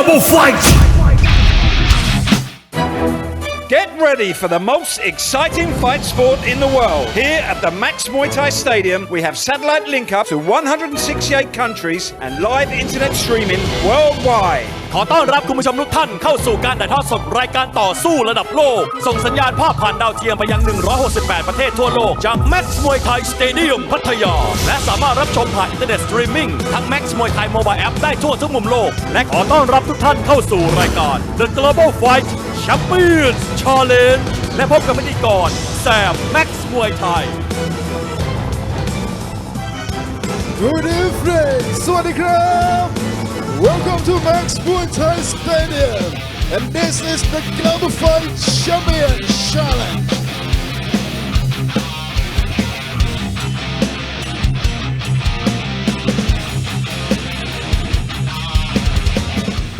Global Fight! Get ready for the most exciting fight sport in the world. Here at the Max Muay Thai Stadium, we have satellite link up to 168 countries and live internet streaming worldwide. ขอต้อนรับคุณผู้ชมทุกท่านเข้าสู่การถ่ายทอดสดรายการต่อสู้ระดับโลกส่งสัญญาณภาพผ่านดาวเทียมไปยัง168ประเทศทั่วโลกจาก Max Muay Thai Stadium พัทยาและสามารถรับชมผ่านอินเทอร์เน็ตสตรีมมิ่งทั้ง Max Muay Thai Mobile App ได้ทั่วทุกมุมโลกและขอต้อนรับทุกท่านเข้าสู่รายการ The Global Fight Champions Challenge และพบกับพิธีกรแซม Max Muay Thai Good evening สวัสดีครับ Welcome to Max Muay Thai Stadium and this is the Global Fight Champion Challenge.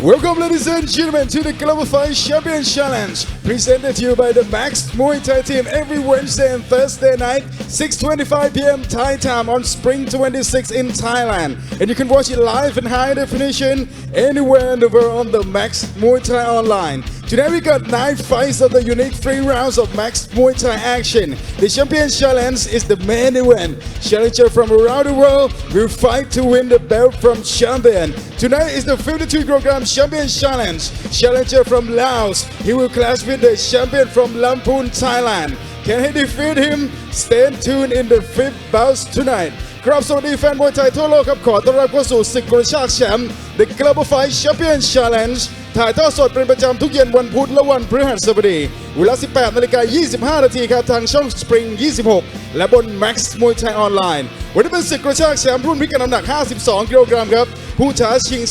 Welcome ladies and gentlemen to the Global Fight Champion Challenge presented to you by the Max Muay Thai team every Wednesday and Thursday night 6:25 p.m. Thai time on Spring 26 in Thailand and you can watch it live in high definition anywhere in the world on the Max Muay Thai online. Today we got 9 fights of the unique 3 rounds of Max Muay Thai action. The Champion Challenge is the main event. Challenger from around the world will fight to win the belt from champion. Tonight is the 52 kg Champion Challenge. Challenger from Laos. He will clash with the champion from Lamphun, Thailand. Can he defeat him? Stay tuned in the 5th bout tonight. ครับสวัสดีแฟนมวยไทยทั่วโลกครับขอต้อนรับเข้าสู่ศึกกระชากแชมป์ The Global Fight Champion Challenge ถ่ายทอดสดเป็นประจำทุกเย็นวันพุธและวันพฤหัสบดีเวลา 18:25 นาทีครับทางช่อง Spring 26 และบน Max Muay Thai Online วันนี้เป็นศึกกระชากแชมป์รุ่นพิกัดน้ำหนัก 52 กิโลกรัมครับผู้ท้าชิง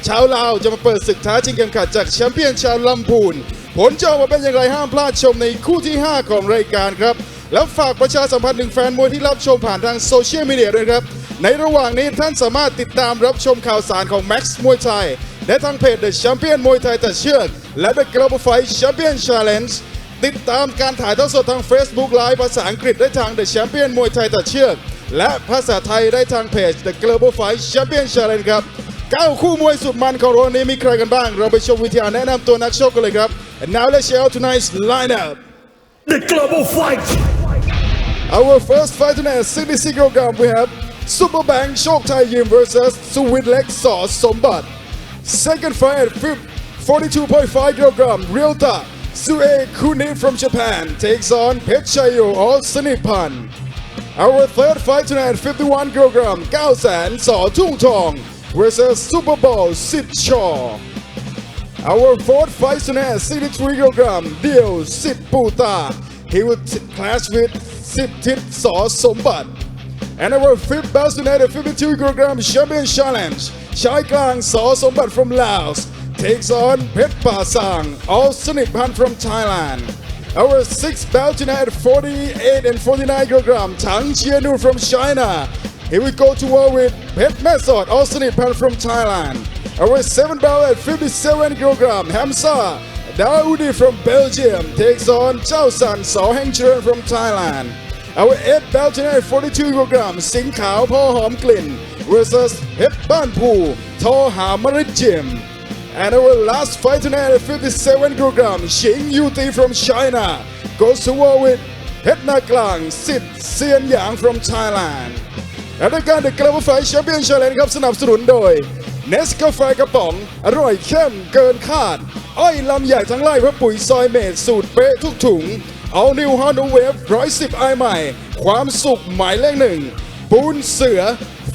ชาวลาวจะมาเปิดศึกท้าชิงเข็มขัดจากแชมเปี้ยนชาวลำพูนผลจะออกมาเป็นอย่างไรห้ามพลาดชมในคู่ที่ 5 ของรายการครับแล้วฝากประชาสัมพันธ์ถึงแฟนมวยที่รับชมผ่านทางโซเชียลมีเดียด้วยครับในระหว่างนี้ท่านสามารถติดตามรับชมข่าวสารของ Max Muay Thai และทางเพจ The Champion Muay Thai ตัดเชือกและ The Global Fight Champion Challenge ติดตามการถ่ายทอดสดทาง Facebook Live ภาษาอังกฤษได้ทาง The Champion Muay Thai ตัดเชือกและภาษาไทยได้ทางเพจ The Global Fight Champion Challenge ครับ9 คู่มวยสุดมันของวันนี้มีใครกันบ้างเราไปชมวิทยาแนะนำตัวนักชกกันเลยครับ And now let's check out tonight's lineup The Global Fight Our first fight tonight at 66 kg we have Super Bang โชคไทยยิม versus สุวิทย์เล็ก ส.สมบัติ Second fight at 42.5 kg Ryota Sue Kuni from Japan takes on เพชรชัยโย อ.สนิทพันธ์ Our third fight tonight at 51 kg าแสน ส.ทุ่งทอง versus Super Bowl สิทธิ์ชอ Our fourth fight tonight at 63 kg เดี่ยวสิทธิ์ปูตา He will clash with สิทธิ์ทิศ ส.สมบัติ And our fifth bout tonight at 52 kg Champion Challenge ชายกลาง ส.สมบัติ from Laos takes on เพชรป่าซาง อ.สนิทพันธ์ from Thailand Our sixth bout tonight at 48 and 49 kg ถังเชียนู from China He will go to war with เพชรแม่สอด อ.สนิทพันธ์ from Thailand Our seventh bout at 57 kg แฮมซ Daoudi from Belgium takes on เจ้าสัน ส.เฮงเจร from Thailand Our eighth bout tonight at 42 kg สิงห์ขาว พ.หอมกลิ่น versus เพชรบ้านภู ท.หามะฤทธ And our last fight tonight at 57 kg ชิงยูตี from China goes to war with เพชรนากลาง สิทธิ์เซียนหยาง from Thailand และรายการ The Global Fight Champion Challenge ครับสนับสนุนโดยเนสกาแฟกระป๋องอร่อยเข้มเกินคาดอ้อยลำใหญ่ทั้งไร่เพราะปุ๋ยซอยเมดสูตรเป๊ะทุกถุงเอานิวฮอนด์เวฟ110ไอใหม่ความสุขหมายเลขหนึ่งปูนเสือ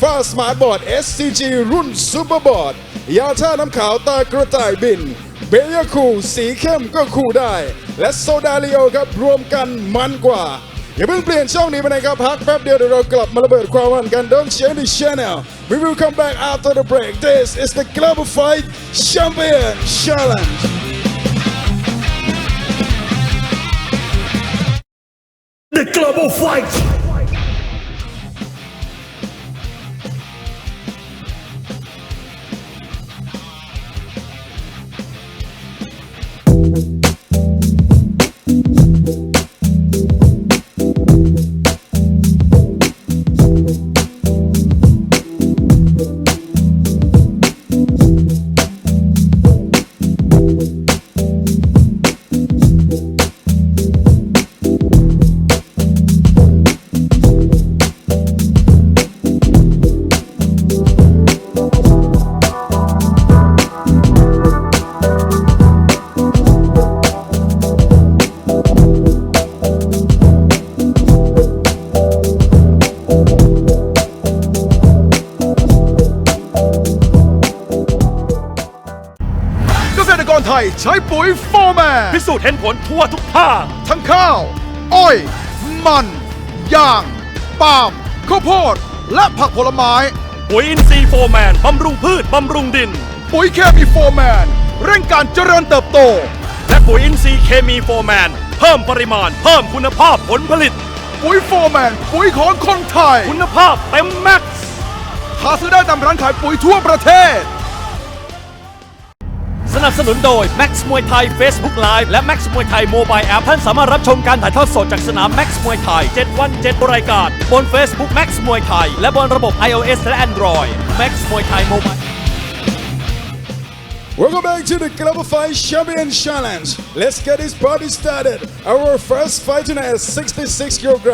ฟ้าสมาร์ทบอร์ด SCG รุ่นซูเปอร์บอร์ดยาท่าน้ำขาวตากระต่ายบินเบียร์คูลสีเข้มก็คูลได้และโซดาลิโอครับรวมกันมันกว่าอย่าเพิ่งเปลี่ยนช่องนี้ไปไหนครับพักแป๊บเดียวเดี๋ยวเรากลับมาระเบิดความมันกัน Don't change the channel We will come back after the break This is the Global Fight Champion Challenge The Global Fight ยใช้ปุ๋ยโฟร์แมน พิสูจน์เห็นผลทั่วทุกภาค ทั้งข้าว อ้อย มันยางปาล์มข้าวโพดและผักผลไม้ ปุ๋ยอินทรีย์โฟร์แมนบำรุงพืชบำรุงดิน ปุ๋ยเคมีโฟร์แมนเร่งการเจริญเติบโต และปุ๋ยอินทรีย์เคมีโฟร์แมนเพิ่มปริมาณเพิ่มคุณภาพผลผลิต ปุ๋ยโฟร์แมนปุ๋ยของคนไทย คุณภาพเต็มแม็กซ์ หาซื้อได้ตามร้านขายปุ๋ยทั่วประเทศ สนับสนุนโดย Max มวยไทย Facebook Live และ Max มวยไทย Mobile App ท่านสามารถรับชมการถ่ายทอดสดจากสนาม Max มวยไทย 7 วัน 7 รายการบน Facebook Max มวยไทยและบนระบบ iOS และ Android Max มวยไทย Mobile Welcome back to the Global Fight Champion Challenge. Let's get this party started. Our first fight tonight is 66 kg.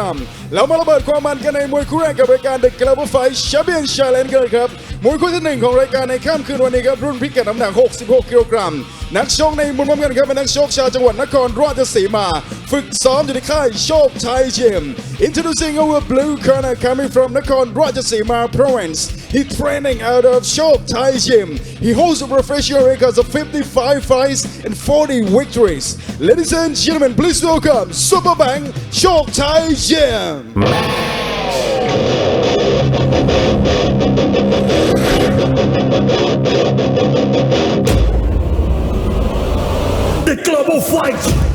เรามาระเบิดความมันกันในมวยคู่แรกกับรายการ The Global Fight Champion Challenge กันครับมวยคู่ที่หนึ่งของรายการในค่ำคืนวันนี้ครับรุ่นพิกัดน้ำหนัก 66 กิโลกรัมนักชกในมุมน้ำเงินครับเป็นนักชกชาวจังหวัดนครราชสีมาฝึกซ้อมอยู่ที่ค่ายโชคไทยยิม Introducing our blue corner coming from Nakhon Ratchasima province. He training out of Chok Thai Gym. He holds a professional record of 55 fights and 40 victories. Ladies and gentlemen, please welcome Super Bang Chok Thai Gym. The Global Fight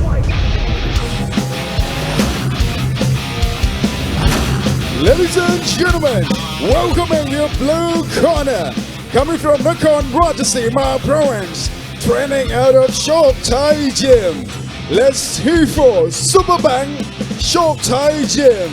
Ladies and gentlemen, welcoming your blue corner, coming from Nakhon Ratchasima province, training out of Chok Thai Gym. Let's hear for Super Bang Chok Thai Gym.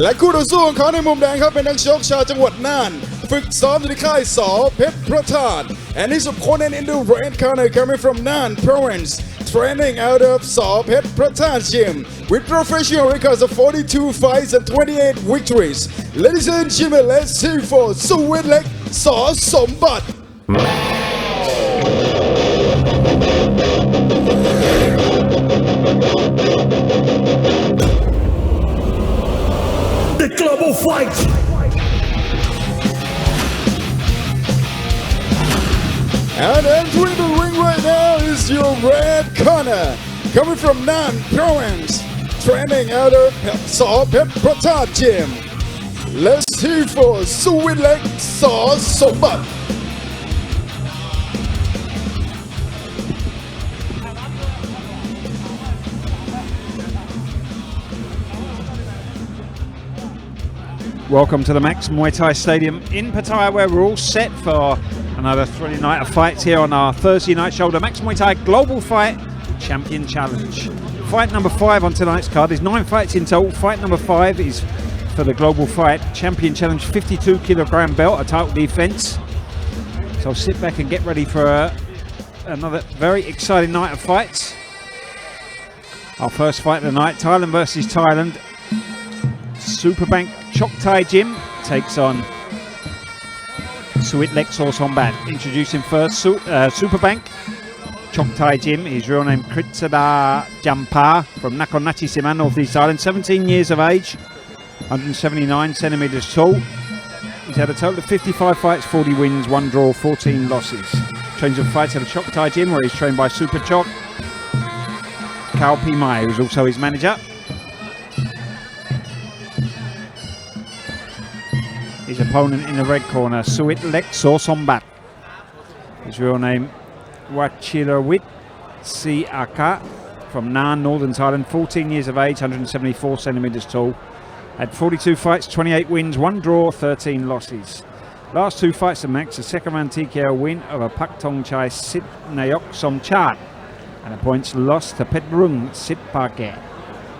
และคู่ต่อสู้ของเขาในมุมแดงครับเป็นนักชกชาวจังหวัดน่านฝึกซ้อมอยู่ที่ค่ายสอเพชรพระธาตุ and his opponent in the red corner coming from Nan province training out of Saw Pet Pratan Gym with professional records of 42 fights and 28 victories. Ladies and gentlemen, let's hear for Suwit Lek Saw Sombat. The Global Fight And entering the ring right now is your red corner, coming from Nan province, training out of Saw Pet Pratan Gym. Let's hear for Suwit Lek Saw Sombat. Welcome to the Max Muay Thai Stadium in Pattaya, where we're all set for another thrilling night of fights here on our Thursday night show, the Max Muay Thai Global Fight Champion Challenge. Fight number 5 on tonight's card is 9 fights in total. Fight number 5 is for the Global Fight Champion Challenge 52 kilogram belt, a title defense. So sit back and get ready for another very exciting night of fights. Our first fight of the night, Thailand versus Thailand. Superbank Chok Thai Gym takes on Suwit Lek Saw Sombat. Introducing first Superbank Chok Thai Gym. His real name Kritsada Jampa from Nakhon Ratchasima, North East Island. 17 years of age, 179 centimeters tall. He's had a total of 55 fights, 40 wins, 1 draw, 14 losses. Trains and fights at the Chok Thai Gym, where he's trained by Super Chok Khao Pi Mai, who's also his manager. His opponent in the red corner, Suwit Lek Saw Sombat. His real name, Wachirawit Siaka from Nan, Northern Thailand. 14 years of age, 174 centimeters tall. Had 42 fights, 28 wins, 1 draw, 13 losses. Last 2 fights of Max, a second round TKO win over Pak Tong Chai Sit Nayok Somchat, and a points loss to Pet Brung Sit Parke.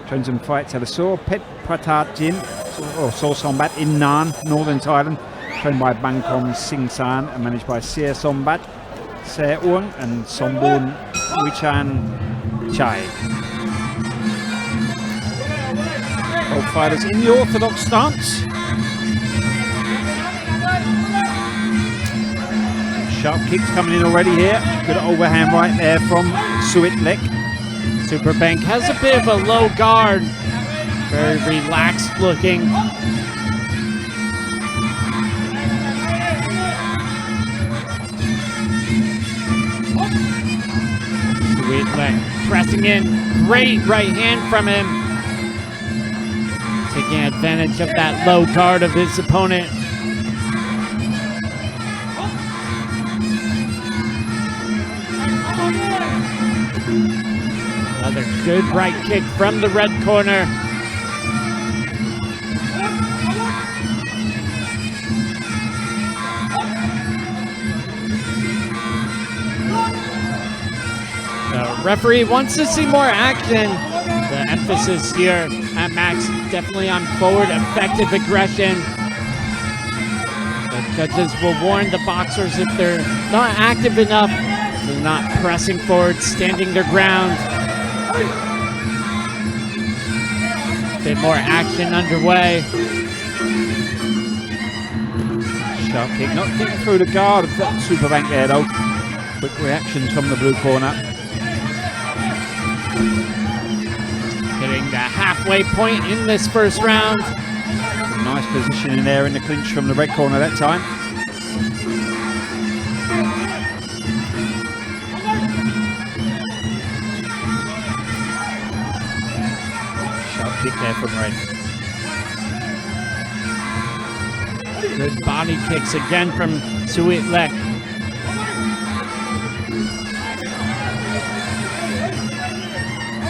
Trains and fights at a Saw Pet Pratat Gym, or Saw Sombat in Nan, Northern Thailand. Trained by Bangkong Sing San and managed by Sia Sombat, Se Uong and Sombun Wichan Chai. Both fighters in the orthodox stance. Sharp kicks coming in already here. Good overhand right there from Suwit Lek. Superbank has a bit of a low guard. Very relaxed looking. Leg pressing in, great right hand from him. Taking advantage of that low guard of his opponent. Another good right kick from the red corner. The referee wants to see more action. The emphasis here at Max definitely on forward effective aggression. The judges will warn the boxers if they're not active enough, they're not pressing forward, standing their ground. A bit more action underway. Sharp kick, not getting through the guard of that Superbank there though. Quick reactions from the blue corner. Hitting the halfway point in this first round. Nice positioning there in the clinch from the red corner that time. Sharp kick there from red. Good body kicks again from Suit Lek.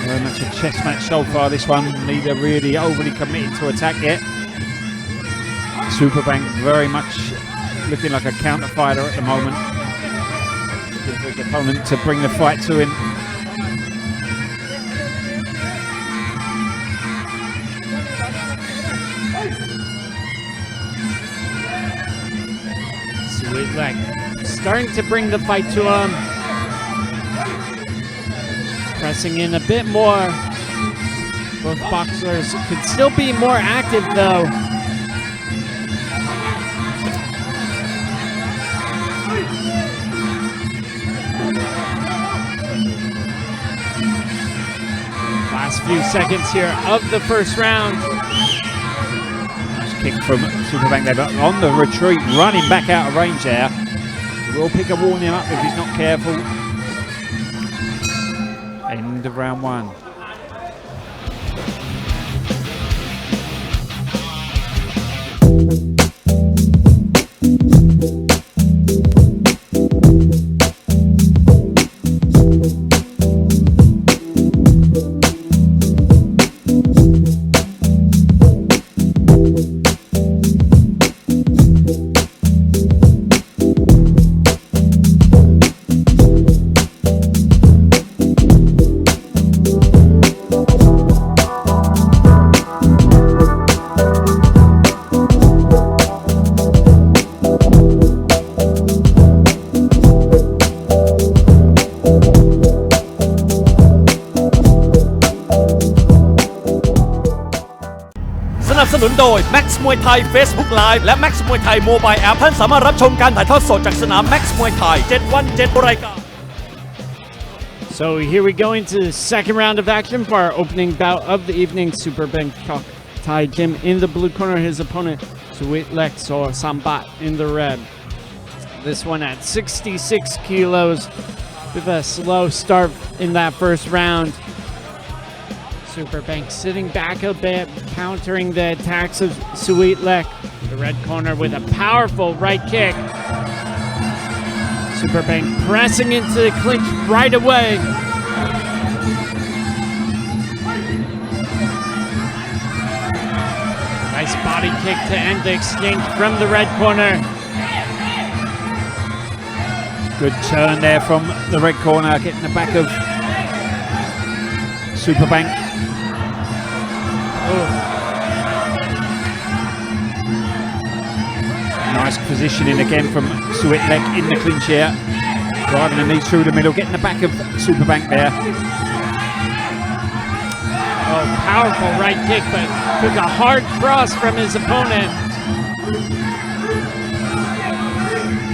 Very much a chess match so far, this one. Neither really overly committed to attack yet. Superbank very much looking like a counter fighter at the moment. Looking for his opponent to bring the fight to him. Suit Lek starting to bring the fight to him. Pressing in a bit more. Both boxers could still be more active though. Last few seconds here of the first round. Nice kick from Superbank there, but on the retreat, running back out of range there. He will pick a warning up if he's not careful. End of round one.โดย Max Muay Thai Facebook Live และ Max Muay Thai Mobile App ท่านสามารถรับชมการถ่ายทอดสดจากสนาม Max Muay Thai 7 วัน 7 รายการ So here we go into the second round of action for our opening bout of the evening. Super Bangkok Thai Gym in the blue corner, his opponent Suit Lek or Sambat in the red. This one at 66 kilos with a slow start in that first round. Superbank sitting back a bit, countering the attacks of Suit Lek. The red corner with a powerful right kick. Superbank pressing into the clinch right away. Nice body kick to end the exchange from the red corner. Good turn there from the red corner, getting the back of Superbank. Nice positioning again from Suit Lek in the clinch here. Driving the knee through the middle, getting the back of Superbank there. Oh, powerful right kick, but took a hard cross from his opponent.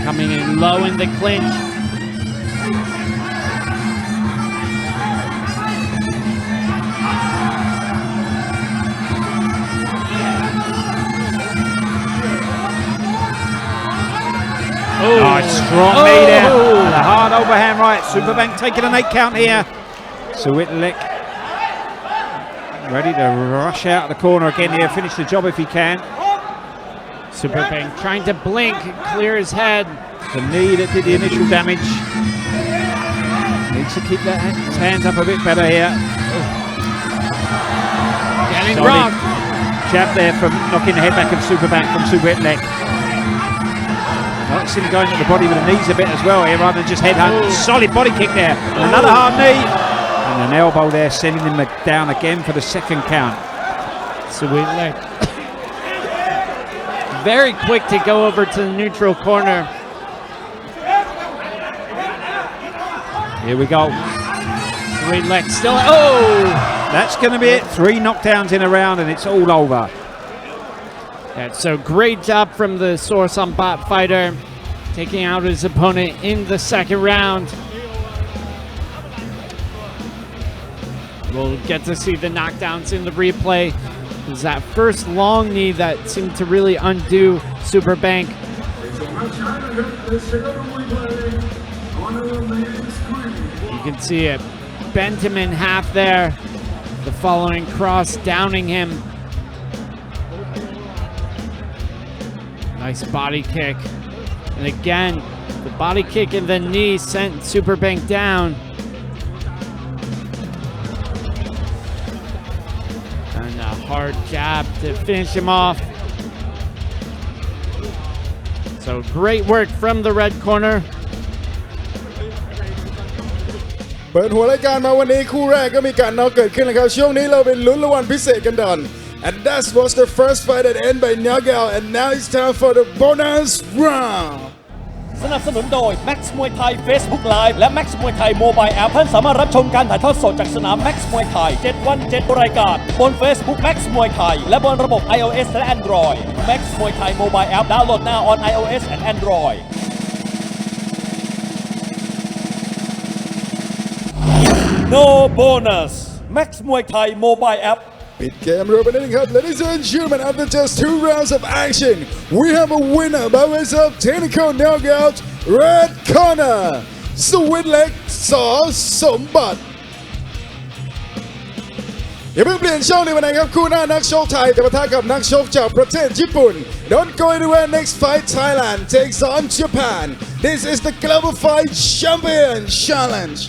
Coming in low in the clinch. Nice strong knee there. And a hard overhand right. Superbank taking an 8 count here. Suwitlek ready to rush out of the corner again here, finish the job if he can. Superbank trying to blink, clear his head. The knee that did the initial damage. Needs to keep his hands up a bit better here. Getting Solid rocked. jab there from knocking the head back of Superbank from Suwitlek. Knocks him going at the body with the knees a bit as well here rather than just headhunt. Solid body kick there. And another hard knee. And an elbow there sending him down again for the second count. Suwitlek very quick to go over to the neutral corner. Here we go. Suwitlek still. Oh! That's going to be it. 3 knockdowns in a round and it's all over. Yeah, so great job from the Scorecard fighter, taking out his opponent in the second round. We'll get to see the knockdowns in the replay. It was that first long knee that seemed to really undo Superbank. You can see it bent him in half there. The following cross downing him. Nice body kick. And again, the body kick and the knee sent Superbank down. And a hard jab to finish him off. So great work from the red corner. เปิดหัวรายการมาวันนี้คู่แรกก็มีการน็อกเกิดขึ้นแล้วครับช่วงนี้เราเป็นลุ้นรางวัลพิเศษกันก่อน and that was the first fight that ended by knockout and now it's time for the bonus round สนับสนุนโดย Max Muay Thai Facebook Live และ Max Muay Thai Mobile App ท่านสามารถรับชมการถ่ายทอดสดจากสนาม Max Muay Thai 7 วัน 7 รายการบน Facebook Max Muay Thai และบนระบบ iOS และ Android Max Muay Thai Mobile App ดาวน์โหลด now on iOS and Android No bonus Max Muay Thai Mobile App ปิดเกมเร็วไปนิดนึงครับ Ladies and gentlemen after just 2 rounds of action we have a winner by way of technical knockout red corner Suwitlek ส.สมบัติอย่าเพิ่งเปลี่ยนช่องในวันนี้ครับคู่หน้านักชกไทยจะปะทะกับนักชกจากประเทศญี่ปุ่น Don't go anywhere next fight Thailand takes on Japan This is the Global Fight Champion Challenge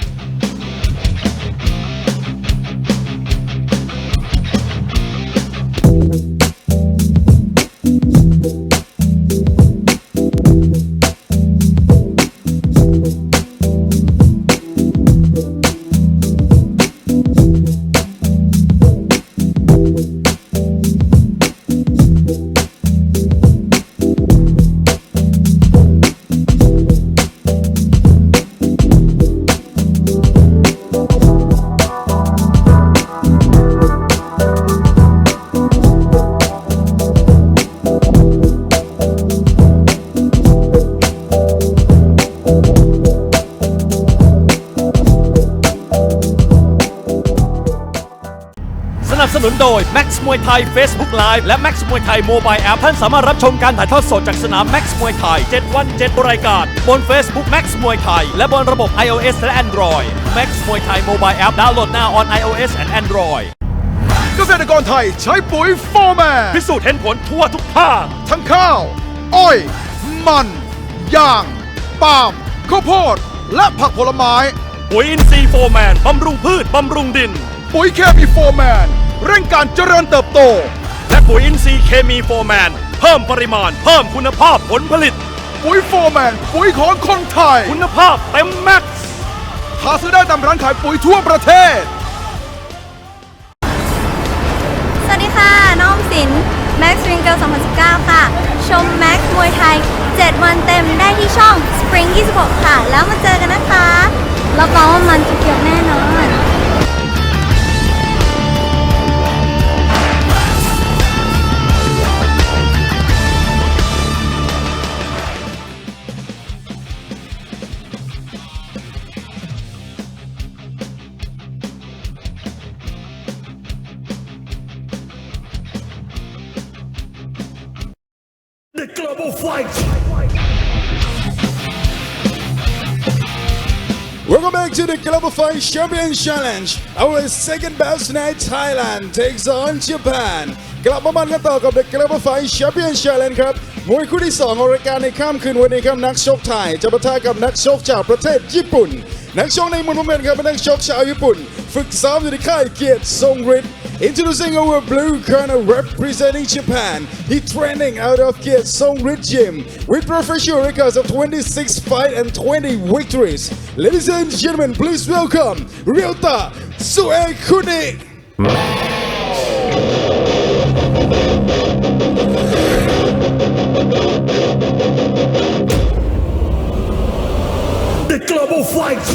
สนับสนุนโดย Max Muay Thai Facebook Live และ Max Muay Thai Mobile App ท่านสามารถรับชมการถ่ายทอดสดจากสนาม Max Muay Thai 7 วัน 7 รายการบน Facebook Max Muay Thai และบนระบบ iOS และ Android Max Muay Thai Mobile App ดาวน์โหลด now on iOS and Android เกษตรกรไทยใช้ปุ๋ยโฟร์แมน พิสูจน์เห็นผลทั่วทุกภาค ทั้งข้าว อ้อย มัน ยาง ปาล์ม ข้าวโพด และผักผลไม้ ปุ๋ยอินทรีย์โฟร์แมนบำรุงพืชบำรุงดิน ปุ๋ยเคมีโฟร์แมนเร่งการเจริญเติบโต และปุ๋ยอินทรีย์เคมีโฟร์แมนเพิ่มปริมาณเพิ่มคุณภาพผลผลิต ปุ๋ยโฟร์แมนปุ๋ยของคนไทย คุณภาพเต็มแม็กซ์ หาซื้อได้ตามร้านขายปุ๋ยทั่วประเทศ สวัสดีค่ะน้องออมสิน Max Ring Girl 2019 ค่ะ ชม Max มวยไทย 7 วันเต็มได้ที่ช่อง Spring 26 ค่ะ แล้วมาเจอกันนะคะรับรองว่ามันจะเกี่ยวแน่นอน The Global Fight Welcome back to the Global Fight Champion Challenge. Our second best night Thailand takes on Japan. กลับมามันกันต่อกับ The Global Fight Champion Challenge ครับมวยคู่ที่2ของรายการในค่ำคืนวันนี้ครับนักชกไทยจะปะทะกับนักชกจากประเทศญี่ปุ่นนักชกในมุมน้ำเงินครับเป็นนักชกชาวญี่ปุ่นฝึกซ้อมอยู่ที่ค่ายเกียรติทรงฤทธิ์ Introducing our blue corner representing Japan. He training out of Kiet Songrit Gym with professional records of 26 fights and 20 victories. Ladies and gentlemen, please welcome Ryota Suekuni. The Global Fight.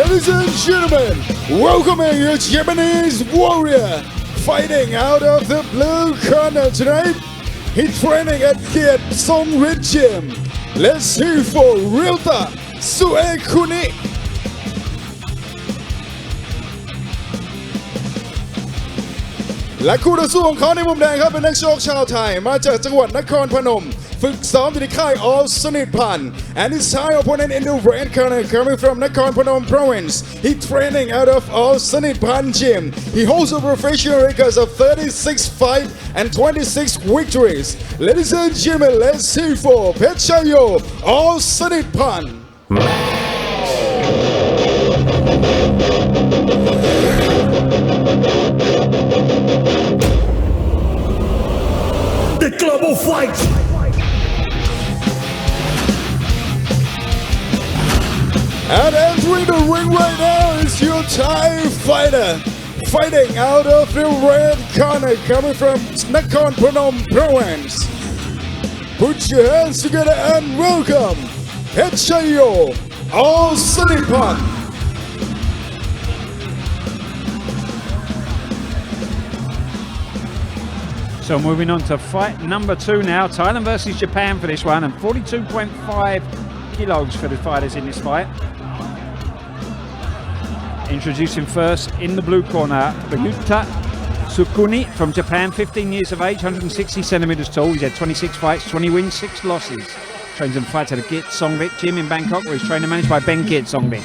Ladies and gentlemen, welcoming your Japanese warrior fighting out of the blue corner tonight. He's training at Kiet Songrit Gym. Let's hear for Ryota Suekuni. และคู่ต่อสู้ของเขาในมุมแดงครับเป็นนักชกชาวไทยมาจากจังหวัดนครพนมฝึกซ้อมอยู่ที่ค่ายออสนิทพันธ์ and his Thai opponent in the red corner coming from Nakhon Phanom province. He training out of All-Sanit Pan Gym. He holds a professional record of 36 fights and 26 victories. Ladies and gentlemen, let's hear for Pechayo All-Sanit Pan. The Global Fight. And entering the ring right now is your Thai fighter, fighting out of the red corner, coming from Nakhon Phanom province. Put your hands together and welcome Pechayo All-Sanit Pan. So moving on to fight number 2 now, Thailand versus Japan for this one, and 42.5 kilos for the fighters in this fight. Introducing first in the blue corner, Ryota Suekuni from Japan, 15 years of age, 160 centimeters tall. He's had 26 fights, 20 wins, 6 losses. Trains and fights at the Kiet Songrit Gym in Bangkok, where he's trained and managed by Ben Kiet Songrit.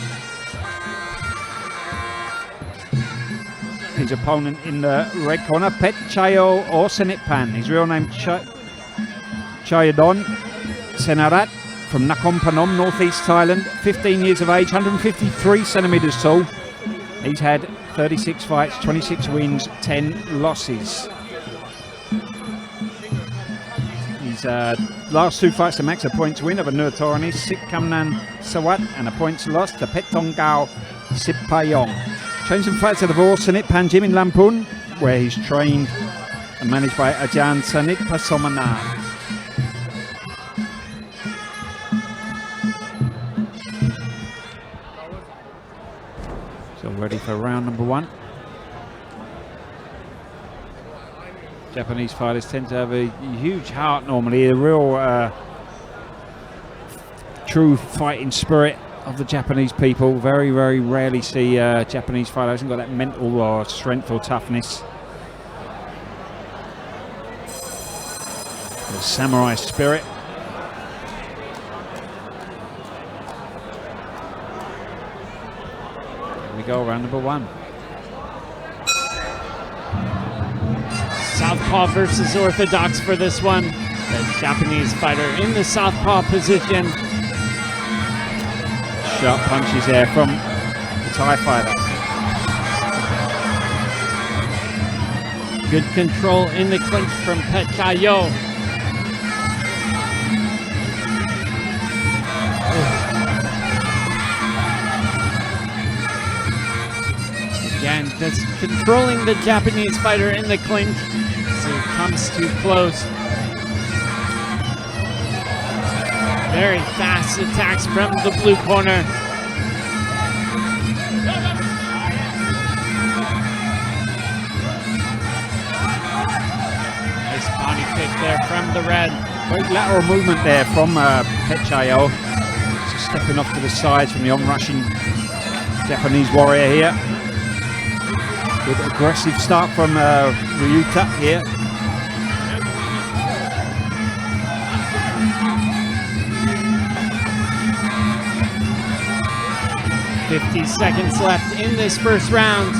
His opponent in the red corner, Pechayo All-Sanit Pan. His real name Chayadon Senarat from Nakhon Phanom, northeast Thailand. 15 years of age, 153 centimeters tall. He's had 36 fights, 26 wins, 10 losses. His last 2 fights to max a points win of a Nurtorani, Sik Kamnan Sawat, and a points loss to Petongao Sipayong. Trains and fights at the All-Sanit Pan Gym in Lamphun, where he's trained and managed by Ajahn Sanit Pasomana. So ready for round number 1. Japanese fighters tend to have a huge heart normally, a real true fighting spirit of the Japanese people. Very, very rarely see Japanese fighter hasn't got that mental or strength or toughness. The samurai spirit. Here we go, round number 1. Southpaw versus orthodox for this one. The Japanese fighter in the southpaw position. Sharp punches there from the Thai fighter. Good control in the clinch from Pechayo. Again, just controlling the Japanese fighter in the clinch as he comes too close. Very fast attacks from the blue corner. Nice body kick there from the red. Great lateral movement there from Pechayo. Just stepping off to the sides from the on-rushing Japanese warrior here. Good aggressive start from Ryota here. 50 seconds left in this first round.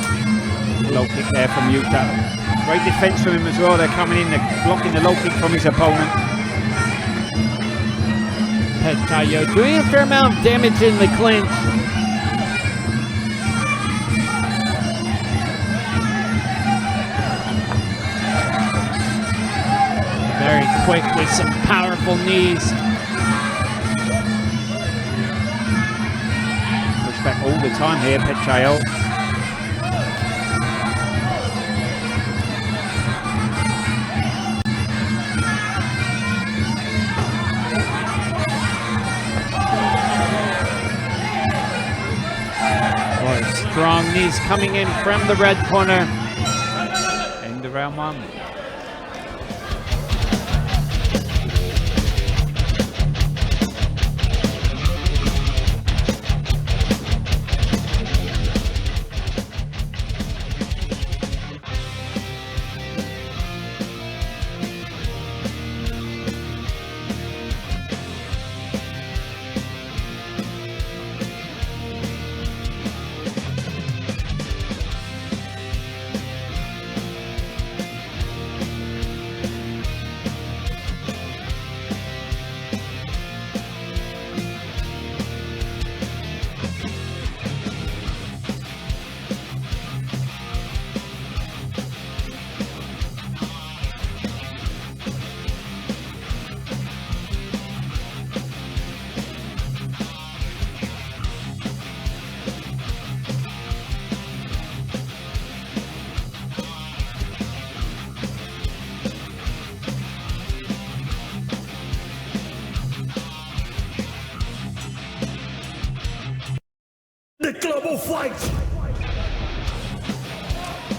Low kick there from Utah. Great defense from him as well. They're coming in, they're blocking the low kick from his opponent. Petchayo doing a fair amount of damage in the clinch. Very quick with some powerful knees. Push back all the time here, Petchayo. Strong knees coming in from the red corner. End of round one.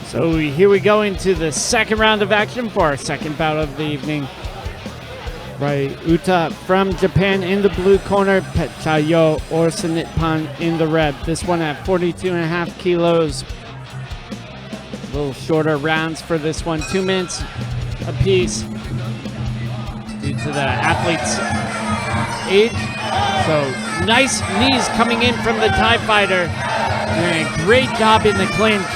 So here we go into the second round of action for our second bout of the evening. Right, Uta from Japan in the blue corner, Petchayo or Nippon in the red. This one at 42.5 kilos. A little shorter rounds for this one, 2 minutes apiece due to the athlete's age. So nice knees coming in from the Thai fighter. Doing a great job in the clinch.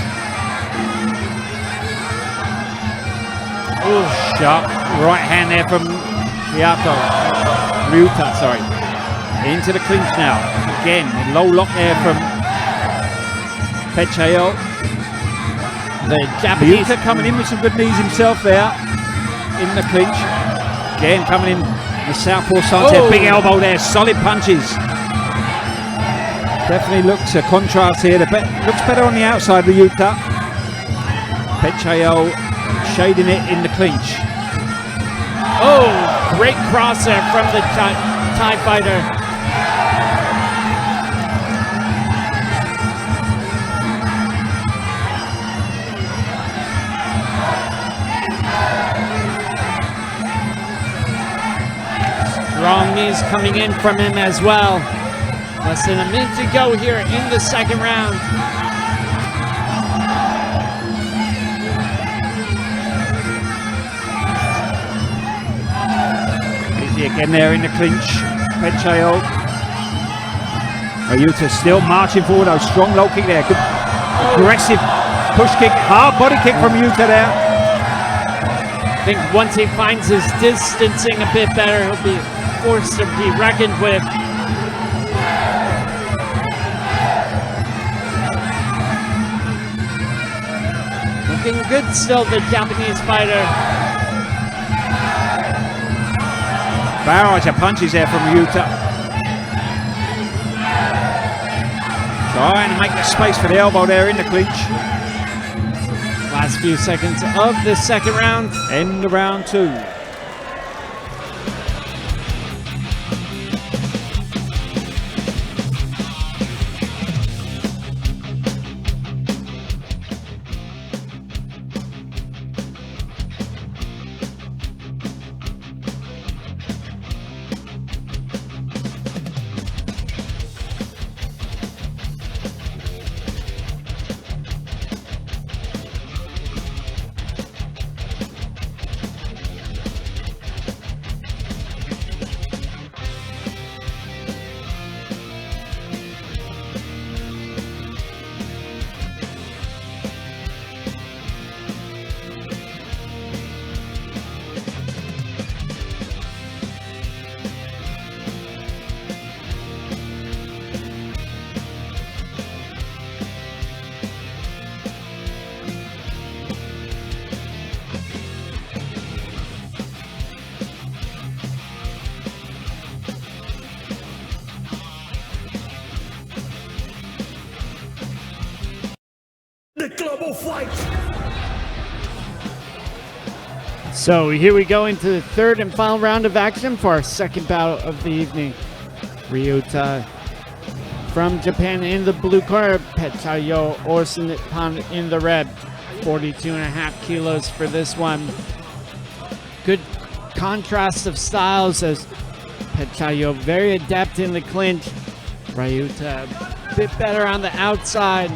Ooh, sharp right hand there from Ryuta, sorry. Into the clinch now. Again, low lock there from Petchayo. The Japanese Ryuta coming in with some good knees himself there in the clinch. Again, coming in the southpaw stance there. Big elbow there, solid punches. Definitely looks a contrast here. Looks better on the outside, Ryuta. Petchayo shading it in the clinch. Oh, great cross there from the Thai fighter. Strong knees coming in from him as well. Less than a minute to go here in the second round. Again there in the clinch, Petchayo. Ryuta still marching forward, though. Strong low kick there. Good, aggressive push kick, hard body kick from Ryuta there. I think once he finds his distancing a bit better, he'll be forced to be reckoned with. Looking good still, the Japanese fighter. Barrage of punches there from Ryuta. Trying to make the space for the elbow there in the clinch. Last few seconds of the second round. End of round two. So here we go into the third and final round of action for our second bout of the evening. Ryuta from Japan in the blue corner, Pechayo Orsan in the red. 42.5 kilos for this one. Good contrast of styles as Pechayo very adept in the clinch. Ryuta a bit better on the outside.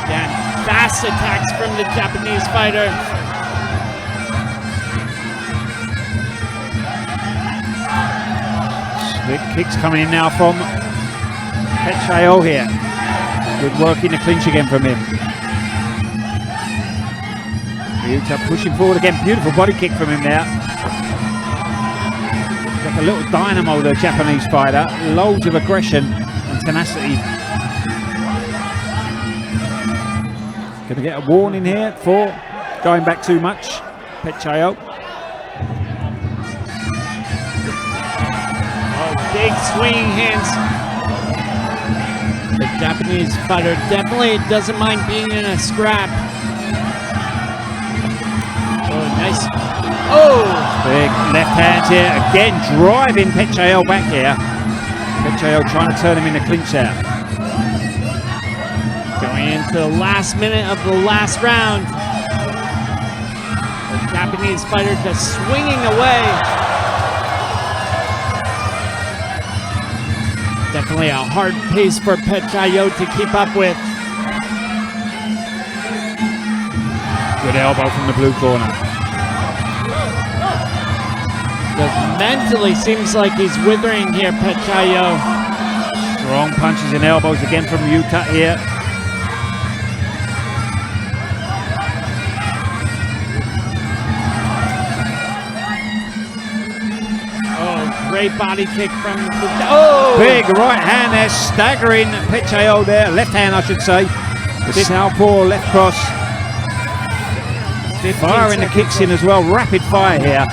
Again, fast attacks from the Japanese fighter. Slick kicks coming in now from Pechayo here. Good work in the clinch again from him. Ryuta pushing forward again. Beautiful body kick from him there. Like a little dynamo, the Japanese fighter. Loads of aggression and tenacity. Going to get a warning here for going back too much. Pechayo. Oh, big swinging hands. The Japanese fighter definitely doesn't mind being in a scrap. Oh, nice. Oh! Big left hand here. Again, driving Pechayo back here. Pechayo trying to turn him in the clinch there. Going into the last minute of the last round. The Japanese fighter just swinging away. Definitely a hard pace for Pechayo to keep up with. Good elbow from the blue corner. Just mentally seems like he's withering here, Pechayo. Strong punches and elbows again from Uncut here. Oh, great body kick from the... Oh! Big right hand there, staggering Pechayo there. Left hand, I should say. The southpaw left cross. Firing the kicks in as well. Rapid fire here.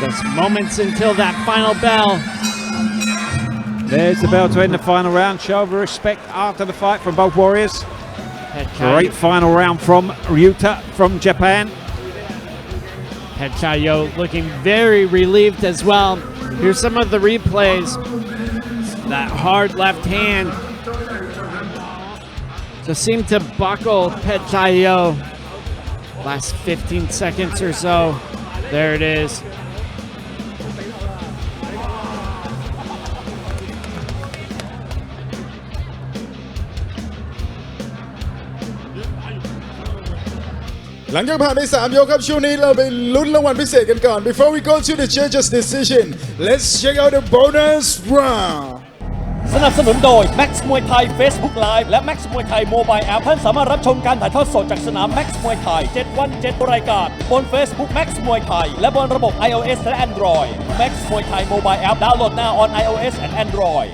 Just moments until that final bell. There's the bell to end the final round. Show of respect after the fight from both warriors. Great final round from Ryuta from Japan. Pechayo looking very relieved as well. Here's some of the replays. That hard left hand just seemed to buckle Pechayo. Last 15 seconds or so. There it is.หลังจากผ่านไป3ยกครับช่วงนี้เราไปลุ้นรางวัลพิเศษกันก่อน Before we go to the judges decision let's check out the bonus round สนับสนุนโดย Max Muay Thai Facebook Live และ Max Muay Thai Mobile App ท่านสามารถรับชมการถ่ายทอดสดจากสนาม Max Muay Thai 7 วัน 7 รายการบน Facebook Max Muay Thai และบนระบบ iOS และ Android Max Muay Thai Mobile App ดาวน์โหลด now on iOS and Android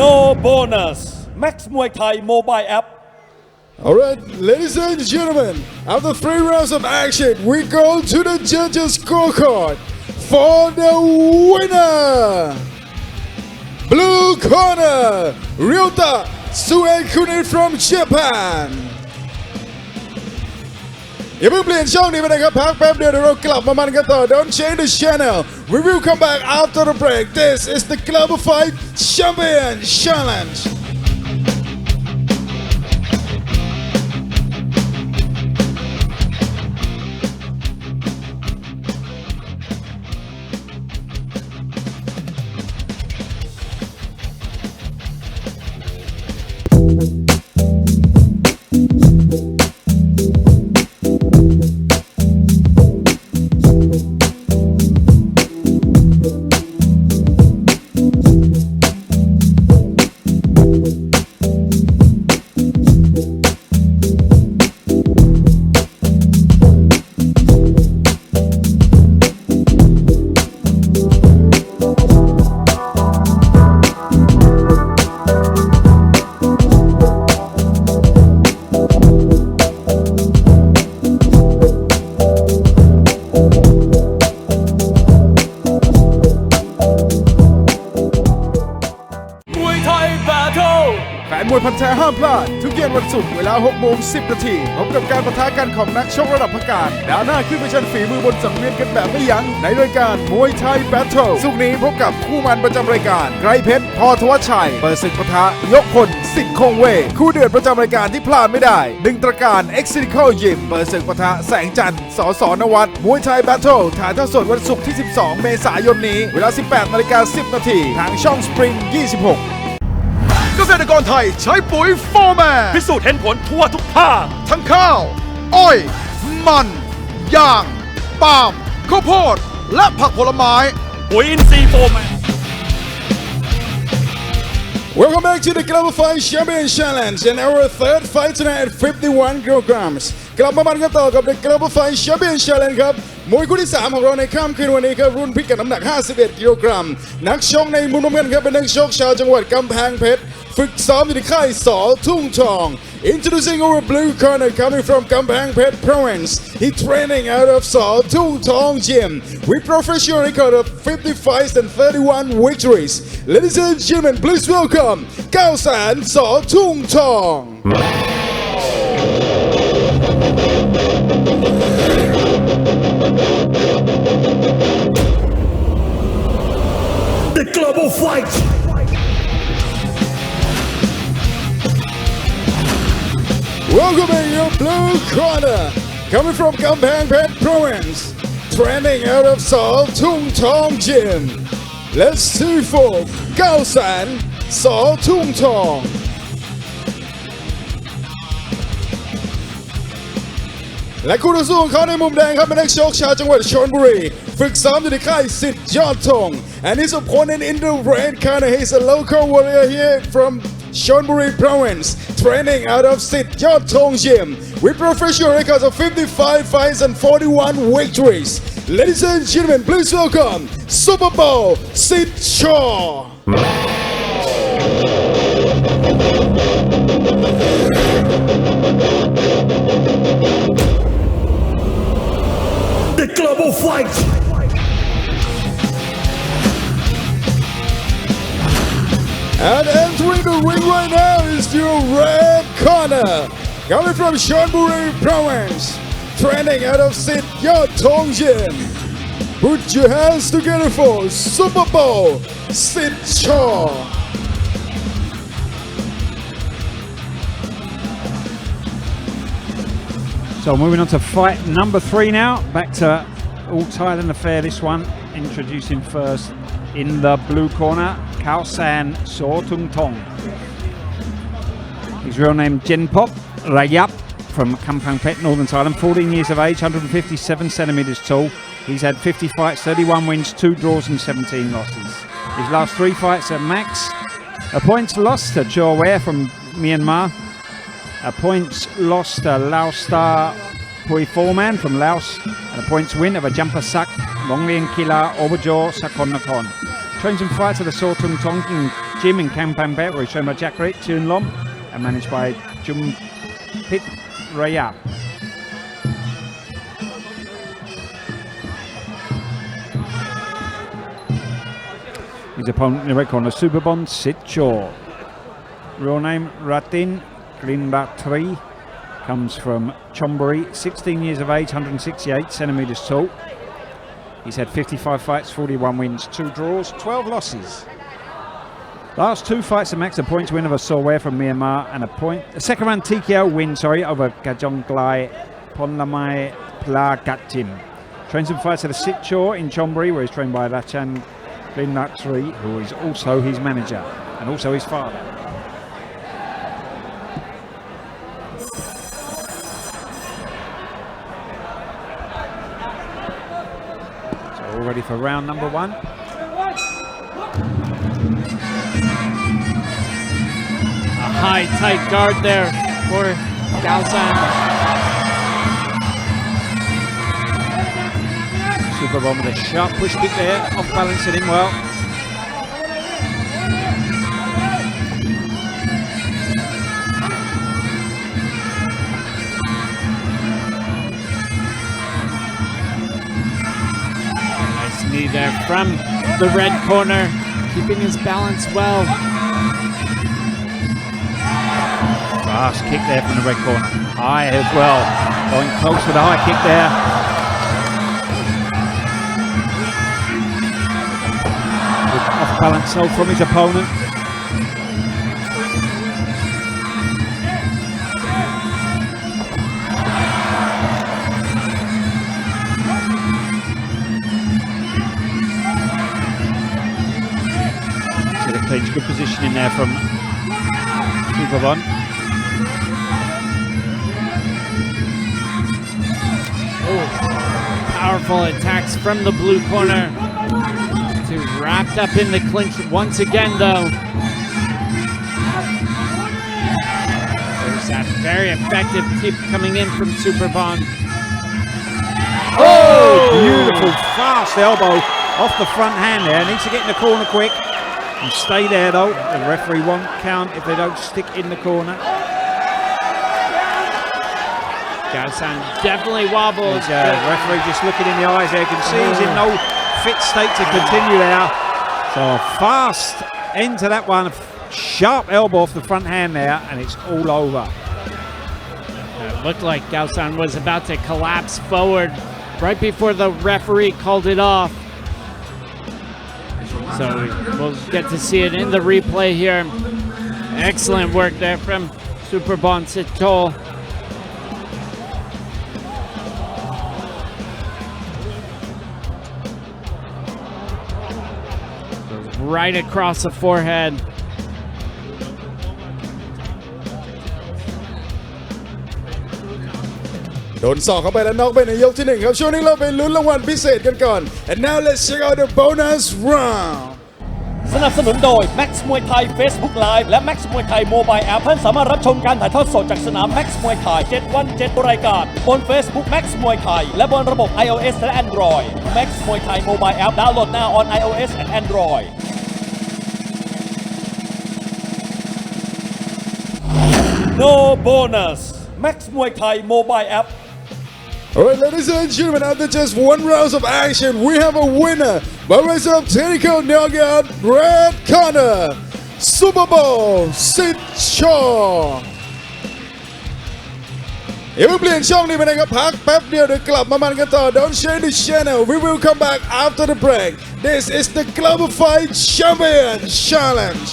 No bonus Max Muay Thai Mobile App Alright, ladies and gentlemen, after 3 rounds of action, we go to the judges' scorecard for the winner. Blue corner, Ryuta Suekuni from Japan. อย่าเพิ่งเปลี่ยนช่องนี้ไปนะครับพักแป๊บเดียวเดี๋ยวเรากลับมามันกันต่อ Don't change the channel. We will come back after the break. This is the Global Fight Champion Challenge. วยพันธุ์แท้ห้ามพลาดทุกเย็นวันศุกร์เวลา 6:10 นาทีพบกับการปะทะกันของนักชกระดับพักการดาวหน้าขึ้นไปชันฝีมือบนสังเวียนกันแบบไม่ยั้งในรายการมวยไทยแบทเทิลศุกร์นี้พบกับคู่มันประจำรายการไกรเพชรพ.ธวัชชัยเปิดศึกปะทะยกพลสิทธิ์คงเวทคู่เดือดประจำรายการที่พลาดไม่ได้ดึงตระการเอ็กซิลิคอลยิมเปิดศึกปะทะแสงจันทร์ส.ส.นวัฒน์มวยไทยแบทเทิลถ่ายทอดสดวันศุกร์ที่ 12 เมษายนนี้เวลา 18:10 นาทีทางช่องสปริง 26เกษตรกรไทยใช้ปุ๋ยโฟร์แมน พิสูจน์เห็นผลทั่วทุกภาค ทั้งข้าว อ้อย มันยางปาล์มข้าวโพดและผักผลไม้ ปุ๋ยอินทรีย์โฟร์แมน Welcome back to the Global Fight Champion Challenge and our third fight tonight at 51 kilograms กลับมามันกันต่อกับ the Global Fight Champion Challenge ครับมวยคู่ที่ 3 ของเราในค่ำคืนวันนี้ครับรุ่นพิกัดน้ำหนัก 51 กิโลกรัมนักชกในมุมน้ำเงินครับเป็นนักชกชาวจังหวัดกำแพงเพชรฝึกซ้อมอยู่ที่ค่ายสอทุ่งทอง Introducing our blue corner coming from Kampang Phet Province. He training out of Saw Tung Tong Gym with professional record of 50 fights and 31 victories. Ladies and gentlemen, please welcome Gao San Saw Tung Tong. The Global Fight Welcoming your blue corner, coming from Kampang Phet Province, training out of Saw Tung Tong Gym. Let's see for Gao San Saw Tung Tong. และคู่ต่อสู้ของเขาในมุมแดงครับเป็นนักชกชาวจังหวัดชลบุรีฝึกซ้อมอยู่ในค่ายสิทธิ์ยอดธง and his opponent in the red corner he's a local warrior here from Chonburi Province training out of Sit Yot Thong Gym with professional records of 55 fights and 41 victories. Ladies and gentlemen, please welcome Super Bowl Sit Shaw. The Global Fight And entering the ring right now is your red corner, coming from Chonburi Province, training out of Sit Yot Thong Gym. Put your hands together for Super Bowl Sit Shaw. So moving on to fight number 3 now. Back to all Thailand affair this one. Introducing first in the blue corner, Khao San So Tung Tong. His real name Jenpop Rayap from Kampang Phet, Northern Thailand. 14 years of age, 157 centimeters tall. He's had 50 fights, 31 wins, 2 draws and 17 losses. His last 3 fights at Max. A points lost to Chor Ware from Myanmar. A points lost to Lao Star Pui Foreman from Laos, and a points win of a Jumper Sak, Longlien Kila, Obajaw, Sakon Nakhon. Trains and fights at the Saw Tung Tong Gym in Kampang Phet, where he's trained by Jack Rit, Chun Lom, and managed by Jum Pit Raya. His opponent in the red corner, Superbond Sit Chaw. Real name Ratin Grinbatri, comes from Chonburi, 16 years of age, 168 centimeters tall. He's had 55 fights, 41 wins, 2 draws, 12 losses. Last 2 fights at Max, a points win over Sorware from Myanmar, and a second round TKO win, over Gajongglai Ponlamai Plagatim. Trains and fights at a Sitchor in Chonburi, where he's trained by Rachan Grinbatri, who is also his manager and also his father. All ready for round number 1. A high, tight guard there for Gao San. Super Bomb with a sharp push kick there, off balancing him well. Nice knee there from the red corner, keeping his balance well. Fast kick there from the red corner. High as well. Going close with the high kick there. Good off balance though from his opponent. Good positioning there from Superbon. Oh, powerful attacks from the blue corner. Too wrapped up in the clinch once again, though. There's that very effective tip coming in from Superbon. Oh, beautiful fast elbow off the front hand there. Needs to get in the corner quick. And stay there though, the referee won't count if they don't stick in the corner. Gaosan definitely wobbles. Referee just looking in the eyes there, you can see he's in no fit state to continue there. So a fast end to that one, a sharp elbow off the front hand there, and it's all over. It looked like Gaosan was about to collapse forward right before the referee called it off. So we'll get to see it in the replay here. Excellent work there from Superbon Sitol. Right across the forehead. โดนศอกเข้าไปแล้วน็อกไปในยกที่1ครับช่วงนี้เราไปลุ้นรางวัลพิเศษกันก่อน and now let's check out the bonus round สนับสนุนโดย Max Muay Thai Facebook Live และ Max Muay Thai Mobile App ท่านสามารถรับชมการถ่ายทอดสดจากสนาม Max Muay Thai 7 วัน 7 รายการบน Facebook Max Muay Thai และบนระบบ iOS และ Android Max Muay Thai Mobile App ดาวน์โหลด now on iOS and Android No bonus Max Muay Thai Mobile App Alright, ladies and gentlemen, after just one round of action, we have a winner by way of technical knockout, red corner, Super Bowl, Sid Shaw. อย่าเพิ่งเปลี่ยนช่องนี้ไปนะครับพักแป๊บเดียวเดี๋ยวกลับมามันกันต่อ Don't change the channel. We will come back after the break. This is the Global Fight Champion Challenge.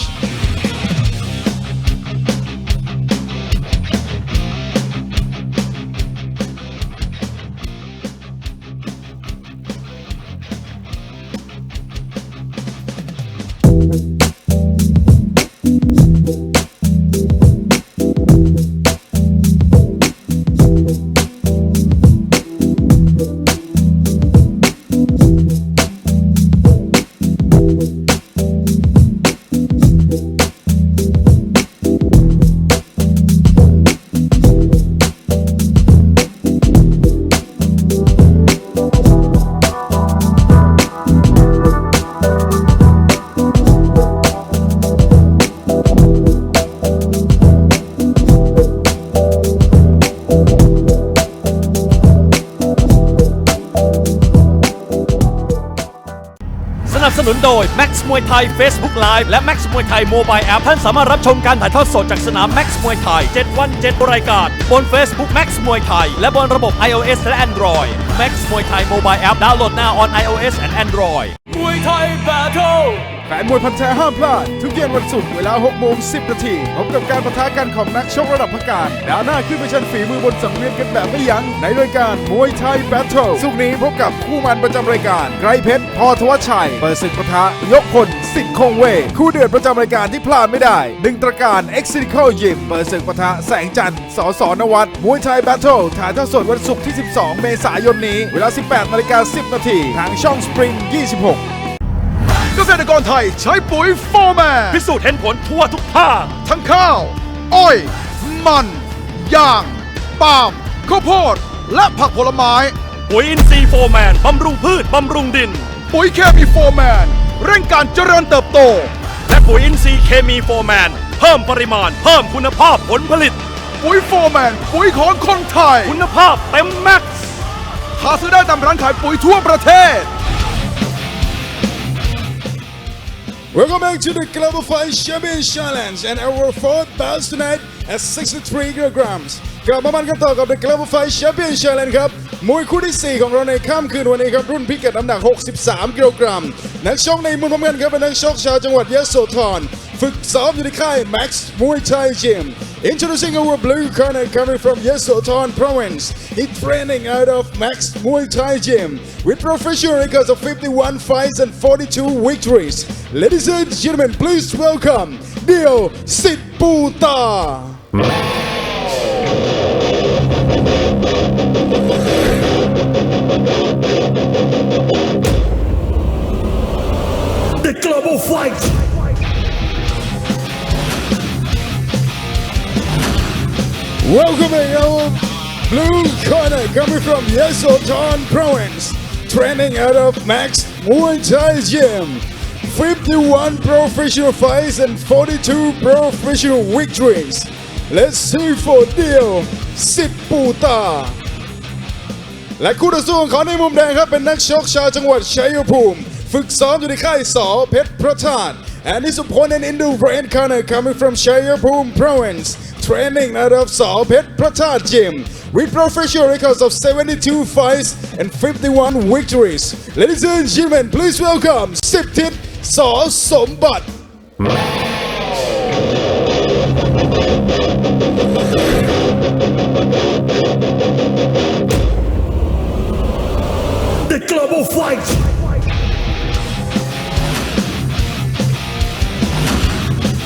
สนับสนุนโดย Max Muay Thai Facebook Live และ Max Muay Thai Mobile App ท่านสามารถรับชมการถ่ายทอดสดจากสนาม Max Muay Thai 7 วัน 7 รายการบน Facebook Max Muay Thai และบนระบบ iOS และ Android Max Muay Thai Mobile App ดาวน์โหลด now on iOS and Android Muay Thai Battle แฟนมวยพันแท้ห้ามพลาดทุกเย็นวันศุกร์เวลา 6:10 นาทีพบกับการปะทะกันของนักชกระดับพักการดาวหน้าขึ้นไปชันฝีมือบนสังเวียนกันแบบไม่ยั้งในรายการมวยไทยแบทเทิลศุกร์นี้พบกับคู่มันประจำรายการไกรเพชรพ.ธวัชชัยเปิดศึกปะทะยกพลสิทธิ์คงเวทคู่เดือดประจำรายการที่พลาดไม่ได้ดึงตระการ Excical Gym เปิดศึกปะทะแสงจันทร์ส.นวัฒน์มวยไทยแบทเทิลถ่ายทอดสดวันศุกร์ที่ 12 เมษายนนี้เวลา 18:10 นาทีทางช่อง Spring 26เกษตรกรไทยใช้ปุ๋ยโฟร์แมน พิสูจน์เห็นผลทั่วทุกภาค ทั้งข้าว อ้อย มันยางปาล์มข้าวโพดและผักผลไม้ ปุ๋ยอินทรีย์โฟร์แมนบำรุงพืชบำรุงดิน ปุ๋ยเคมีโฟร์แมนเร่งการเจริญเติบโต และปุ๋ยอินทรีย์เคมีโฟร์แมนเพิ่มปริมาณเพิ่มคุณภาพผลผลิต ปุ๋ยโฟร์แมนปุ๋ยของคนไทย คุณภาพเต็มแม็กซ์ หาซื้อได้ตามร้านขายปุ๋ยทั่วประเทศWelcome back to the Global Fight Champion Challenge and our fourth bout tonight at 63 kilograms กลับมามันกันต่อกับ The Global Fight Champion Challenge ครับมวยคู่ที่ 4 ของเราในค่ำคืนวันนี้ครับรุ่นพิกัดน้ำหนัก 63 กิโลกรัมนักชกในมุมน้ำเงินครับเป็นนักชกชาวจังหวัดยโสธรฝึกซ้อมอยู่ในค่าย Max Muay Thai Gym Introducing our blue corner coming from Yesothon Province. He's training out of Max Muay Thai Gym with professional records of 51 fights and 42 victories. Ladies and gentlemen, please welcome Dio Sitputa. The Global Fight. Welcoming our blue corner coming from Yesothon Province, training out of Max Muay Thai Gym. 51 professional fights and 42 professional victories. Let's see for Dio Sitputa. และคู่ต่อสู้ของเขาในมุมแดงครับเป็นนักชกชาวจังหวัดชัยภูมิฝึกซ้อมอยู่ในค่ายสอเพชรพระธาตุ and his opponent in the red corner coming from Chayapum Province training out of Saw Pet Pratat Gym with professional records of 72 fights and 51 victories. Ladies and gentlemen, please welcome Siptit Saw Sombat. The Global Fight.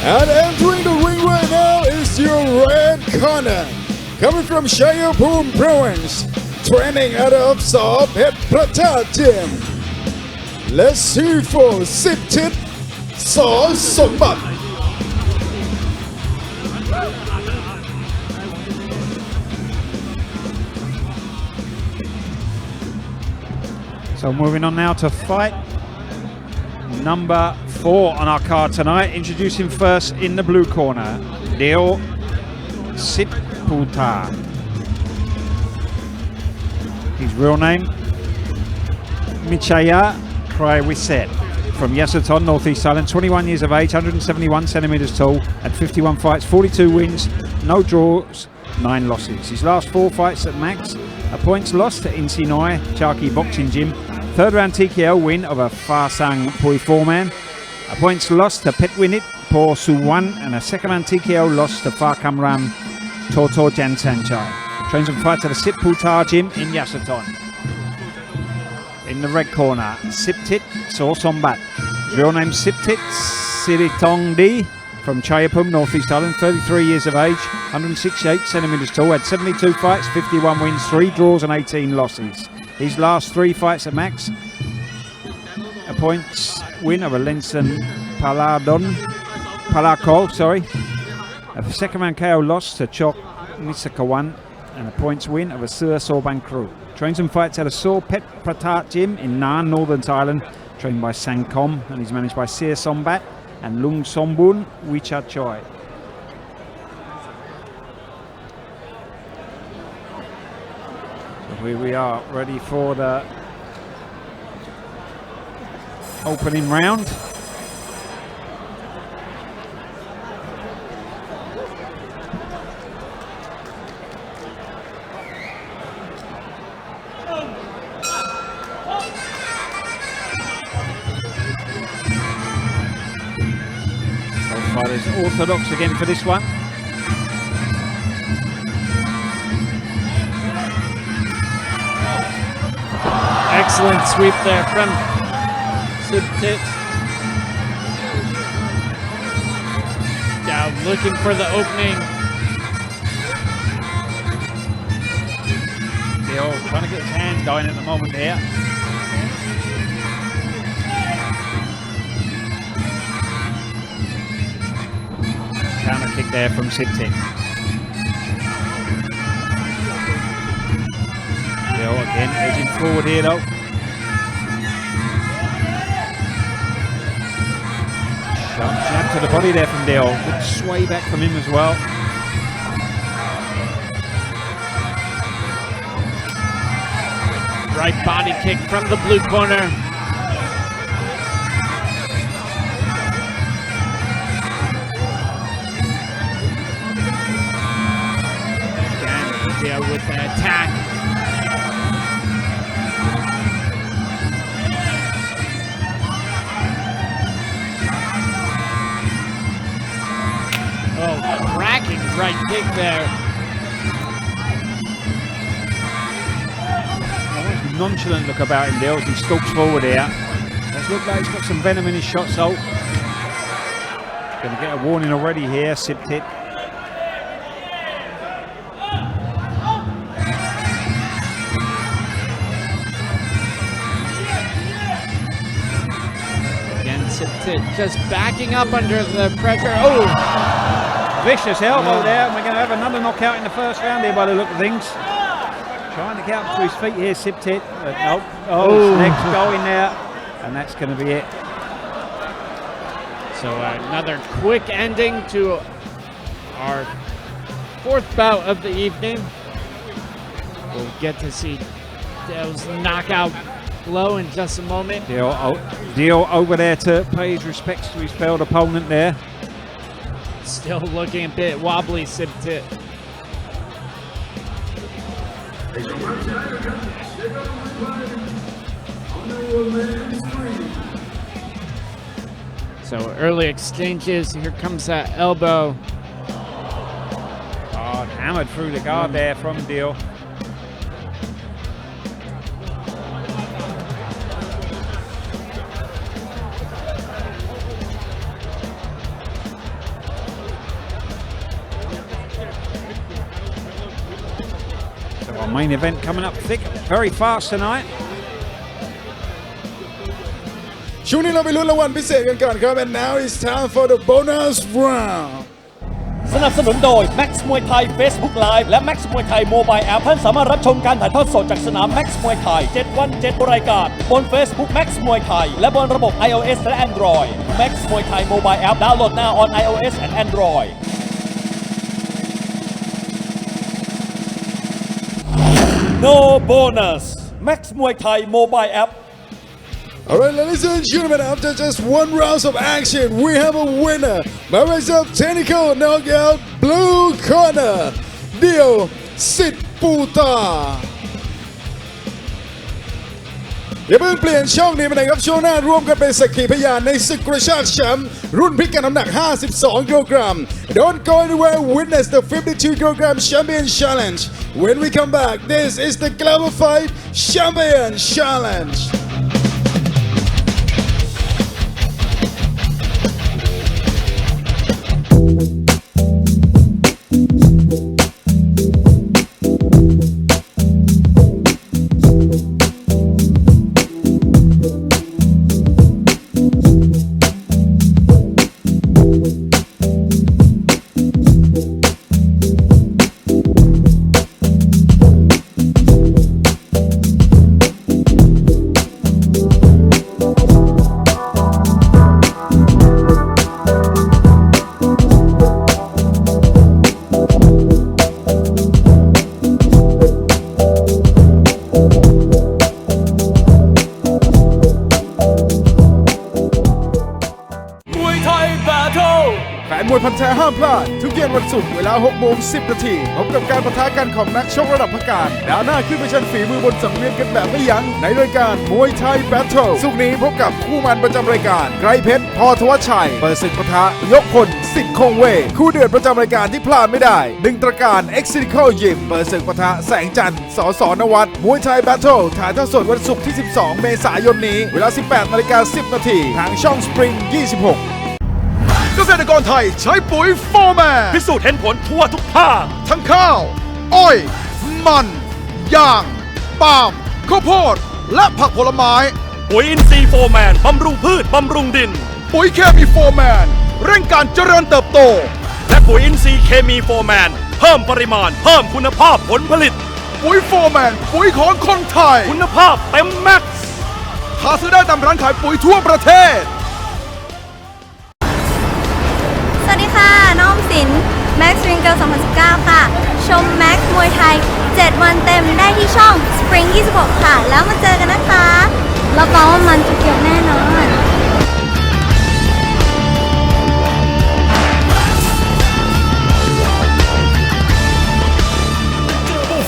And entering the ring right now is your red corner, coming from Chayapum Province, training out of Saw Pet Pratat Gym. Let's see for Siptit Saw Sombat. So moving on now to fight number 4 on our card tonight. Introducing first in the blue corner, Dio Sitputa. His real name, Michaya Kraiwiset, from Yesothon, Northeast Thailand, 21 years of age, 171 centimeters tall, had 51 fights, 42 wins, no draws, 9 losses. His last 4 fights at Max, a points loss to Insinoi Chaki Boxing Gym, 3rd round TKO win of a Fasang Pui 4-man, a points loss to Petwinit Por Suwan, and a 2nd round TKO loss to Farkam Ram Toto Jansanchai. Trains and fights at the Sitputa Gym in Yesothon. In the red corner, Siptit Sorsombat. Real name Siptit Siritongdi, from Chayapum, Northeast Thailand, 33 years of age, 168 centimeters tall, had 72 fights, 51 wins, 3 draws and 18 losses. His last 3 fights at Max, a points win of a Lenson Palakol, a 2nd round KO loss to Chok Misakawan, and a points win of a Sur Sorban crew. Trains and fights at a Saw Pet Pratat Gym in Nan, Northern Thailand, trained by Sangkom, and he's managed by Sir Sombat and Lung Sombun Wichat Choi. So here we are, ready for the opening round. Fighters orthodox again for this one. Excellent sweep there from Siptit. Now looking for the opening. Dio trying to get his hand going at the moment here. Counter kick there from Siptit. Dio again edging forward here though. Sharp jab to the body there from Dio. Good sway back from him as well. Right body kick from the blue corner. India with the attack. Oh, cracking right kick there. Nonchalant look about him there as he stalks forward here. Does look like he's got some venom in his shot, so going to get a warning already here, Sibtit. Again, Sibtit just backing up under the pressure. Oh! Vicious elbow there, and we're going to have another knockout in the first round here by the look of things. Trying to get up to his feet here, Sibtit. Nope. Oh, his leg's going there, and that's going to be it. So another quick ending to our fourth bout of the evening. We'll get to see Dale's knockout blow in just a moment. Deal over there to pay his respects to his failed opponent there. Still looking a bit wobbly, Sibtit. So early exchanges, here comes that elbow. Oh, hammered through the guard there from Deal. So our main event coming up thick, very fast tonight. ช่วงนี้เราไปลุ้นรางวัลพิเศษกันก่อนครับ and now it's time for the bonus round สนับสนุนโดย Max Muay Thai Facebook Live และ Max Muay Thai Mobile App ท่านสามารถรับชมการถ่ายทอดสดจากสนาม Max Muay Thai 7 วัน 7 รายการบน Facebook Max Muay Thai และบนระบบ iOS และ Android Max Muay Thai Mobile App ดาวน์โหลด now on iOS and Android No bonus Max Muay Thai Mobile App Alright, ladies and gentlemen, after just one round of action, we have a winner by way of technical knockout, blue corner, Dio Sitputa. อย่าเพิ่งเปลี่ยนช่องนี้ไปไหนครับช่วงหน้าร่วมกันเป็นสักขีพยานในศึกกระชากแชมป์รุ่นพิกัดน้ำหนัก 52 กิโลกรัม Don't go anywhere, witness the 52 kilogram champion challenge. When we come back, this is the Global Fight Champion Challenge.แฟนมวยพันธุ์แท้ห้ามพลาดทุกเย็นวันศุกร์เวลา 6:10 นาทีพบกับการปะทะกันของนักชกระดับพักการดาวหน้าขึ้นไปชันฝีมือบนสังเวียนกันแบบไม่ยั้งในรายการมวยไทยแบทเทิลศุกร์นี้พบกับคู่มันประจำรายการไกรเพชรพ.ธวัชชัยเปิดศึกปะทะยกพลสิทธิ์คงเวทคู่เดือดประจำรายการที่พลาดไม่ได้ดึงตระการเอ็กซิลิคอลยิมเปิดศึกปะทะแสงจันทร์ส.นวัฒน์มวยไทยแบทเทิลถ่ายทอดสดวันศุกร์ที่ 12 เมษายนนี้เวลา 18:10 นาทีทางช่องสปริง 26เกษตรกรไทยใช้ปุ๋ยโฟร์แมน พิสูจน์เห็นผลทั่วทุกภาค ทั้งข้าว อ้อย มันยางปาล์มข้าวโพดและผักผลไม้ ปุ๋ยอินทรีย์โฟร์แมน บำรุงพืช บำรุงดิน ปุ๋ยเคมีโฟร์แมน เร่งการเจริญเติบโต และปุ๋ยอินทรีย์เคมีโฟร์แมน เพิ่มปริมาณ เพิ่มคุณภาพผลผลิต ปุ๋ยโฟร์แมน ปุ๋ยของคนไทย คุณภาพเต็มแม็กซ์ หาซื้อได้ตามร้านขายปุ๋ยทั่วประเทศ สวัสดีค่ะ น้องสิน Max Ring Girl 2019 ค่ะ ชม Max มวยไทย 7 วันเต็มได้ที่ช่อง Spring 26 ค่ะ แล้วมาเจอกันนะคะรับรองว่ามันจุกเกี่ยวแน่นอน ไ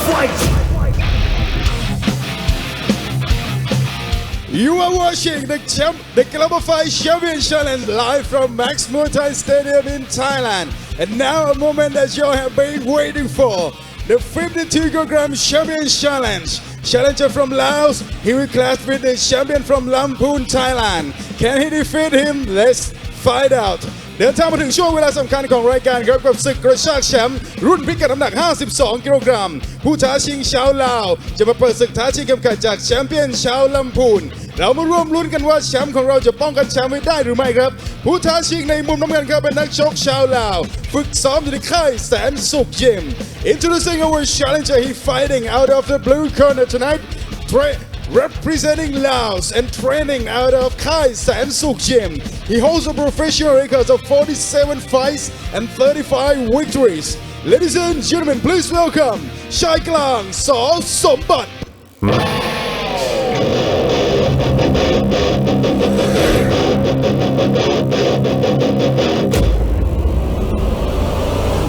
are watching the Global Fight Champion Challenge live from Max Muay Thai Stadium in Thailand. And now a moment that you have been waiting for. The 52 kg Champion Challenge. Challenger from Laos, he will clash with the champion from Lamphun, Thailand. Can he defeat him? Let's find out. เดินทางมาถึงช่วงเวลาสำคัญของรายการครับกับศึกกระชากแชมป์รุ่นพิกัดน้ำหนัก 52 กิโลกรัมผู้ท้าชิงชาวลาวจะมาเปิดศึกท้าชิงเข็มขัดจากแชมเปี้ยนชาวลำพูนเรามาร่วมลุ้นกันว่าแชมป์ของเราจะป้องกันแชมป์ไว้ได้หรือไม่ครับผู้ท้าชิงในมุมน้ำเงินครับเป็นนักชกชาวลาวฝึกซ้อมอยู่ในค่ายแสนสุขยิม Introducing our challenger, he fighting out of the blue corner tonight. Representing Laos and training out of Khai San Suk Gym. He holds a professional record of 47 fights and 35 victories. Ladies and gentlemen, please welcome ชายกลาง ส.สมบัติ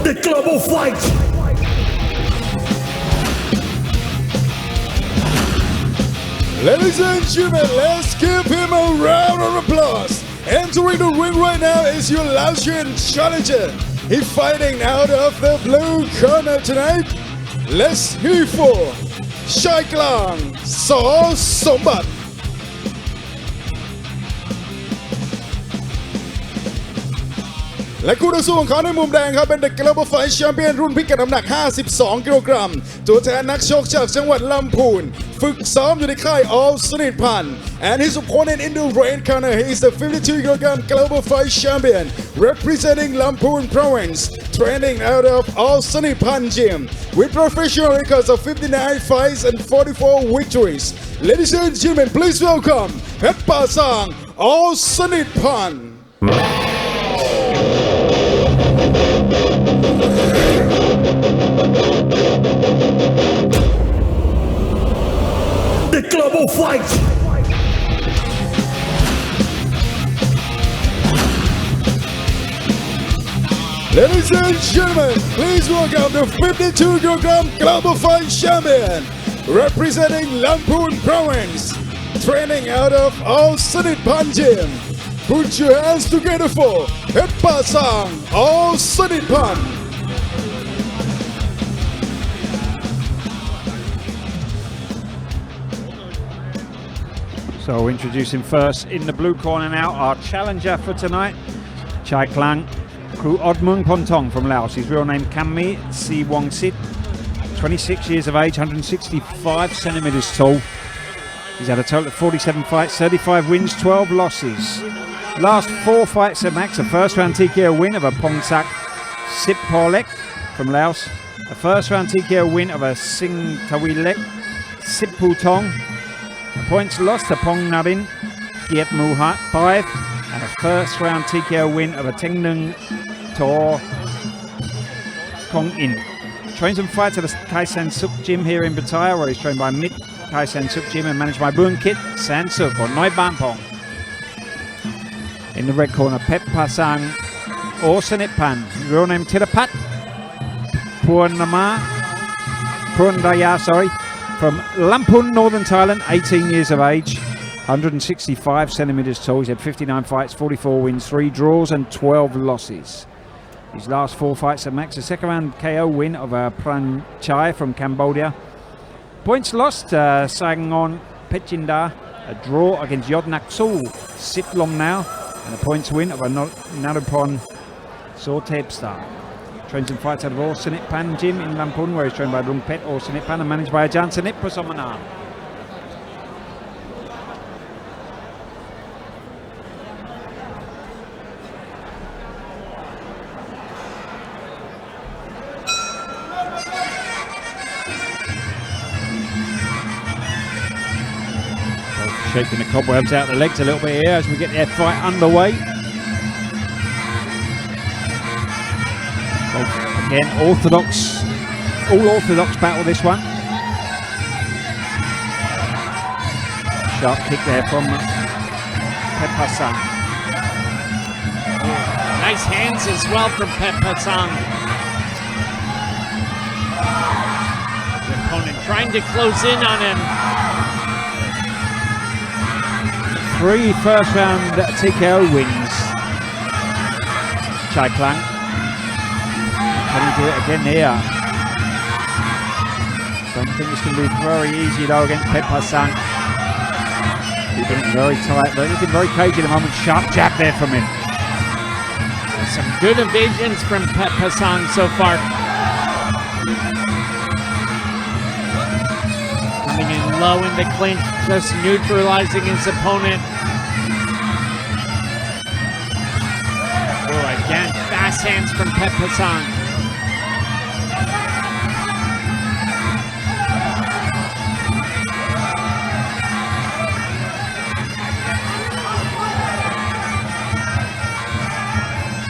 The Global Fight Ladies and gentlemen, let's give him a round of applause. Entering the ring right now is your Laotian challenger. He's fighting out of the blue corner tonight. Let's hear for ชายกลาง ส.สมบัติ และคู่ต่อสู้ของเขาในมุมแดงครับเป็น The Global Fight Champion รุ่นพิกัดน้ำหนัก 52 กิโลกรัมตัวแทนนักชกจากจังหวัดลำพูนฝึกซ้อมอยู่ในค่ายออลสนิทพันธ์ and his opponent in the red corner he is the 52 kilogram Global Fight Champion representing Lamphun Province training out of All Sunny Pan Gym with professional records of 59 fights and 44 victories. Ladies and gentlemen, please welcome เพชรป่าซาง All Sunny Pan. The Global Fight Ladies and gentlemen, please welcome the 52 kilogram Global Fight Champion representing Lamphun Province training out of All Sunny Pan Gym. Put your hands together for เพชรป่าซาง All Sunny Pan. So introducing first in the blue corner now, our challenger for tonight, Chai Klang, Kru Odmung Pontong from Laos. His real name Kammi Siwong Sit, 26 years of age, 165 centimeters tall. He's had a total of 47 fights, 35 wins, 12 losses. Last 4 fights at Max, a first round TKO win of a Pongsak Sipolek from Laos, a first round TKO win of a Sing Tawilek Siputong, a points lost to Pong Narin Giet Muhat 5, and a first round TKO win of a Tengnung Tor Kong In. Trains and fights at the Kai San Suk Gym here in Pattaya, where he's trained by Mit Kai San Suk Gym and managed by Boon Kit San Suk or Noi Ban Pong. In the red corner, Pep Pasang or Sanit Pan, real name Tirapat Purandaya, from Lamphun, Northern Thailand, 18 years of age, 165 centimeters tall. He's had 59 fights, 44 wins, 3 draws and 12 losses. His last 4 fights at Max, a second round KO win of Pran Chai from Cambodia. Points lost, Sangon Pechinda, a draw against Yodnak Sul Sitlom now, and a points win of a Narupon Sortebstar. Trains and fights out of All Sanit Pan Gym in Lamphun, where he's trained by Rung Pet All Sanit Pan and managed by Ajahn Sanit Pusomana. Shaking the cobwebs out the legs a little bit here as we get their fight underway. Again, all orthodox battle this one. Sharp kick there from Pep Pasang. Nice hands as well from Pep Pasang. The opponent trying to close in on him. 3 first round TKO wins. Chai Klang. Can he do it again here? Don't think it's going to be very easy though against Pepasang. Keeping it very tight, but looking very cagey at the moment. Sharp jab there from him. Some good evasions from Pepasang so far. Coming in low in the clinch, just neutralizing his opponent. Oh, again, fast hands from Pepasang.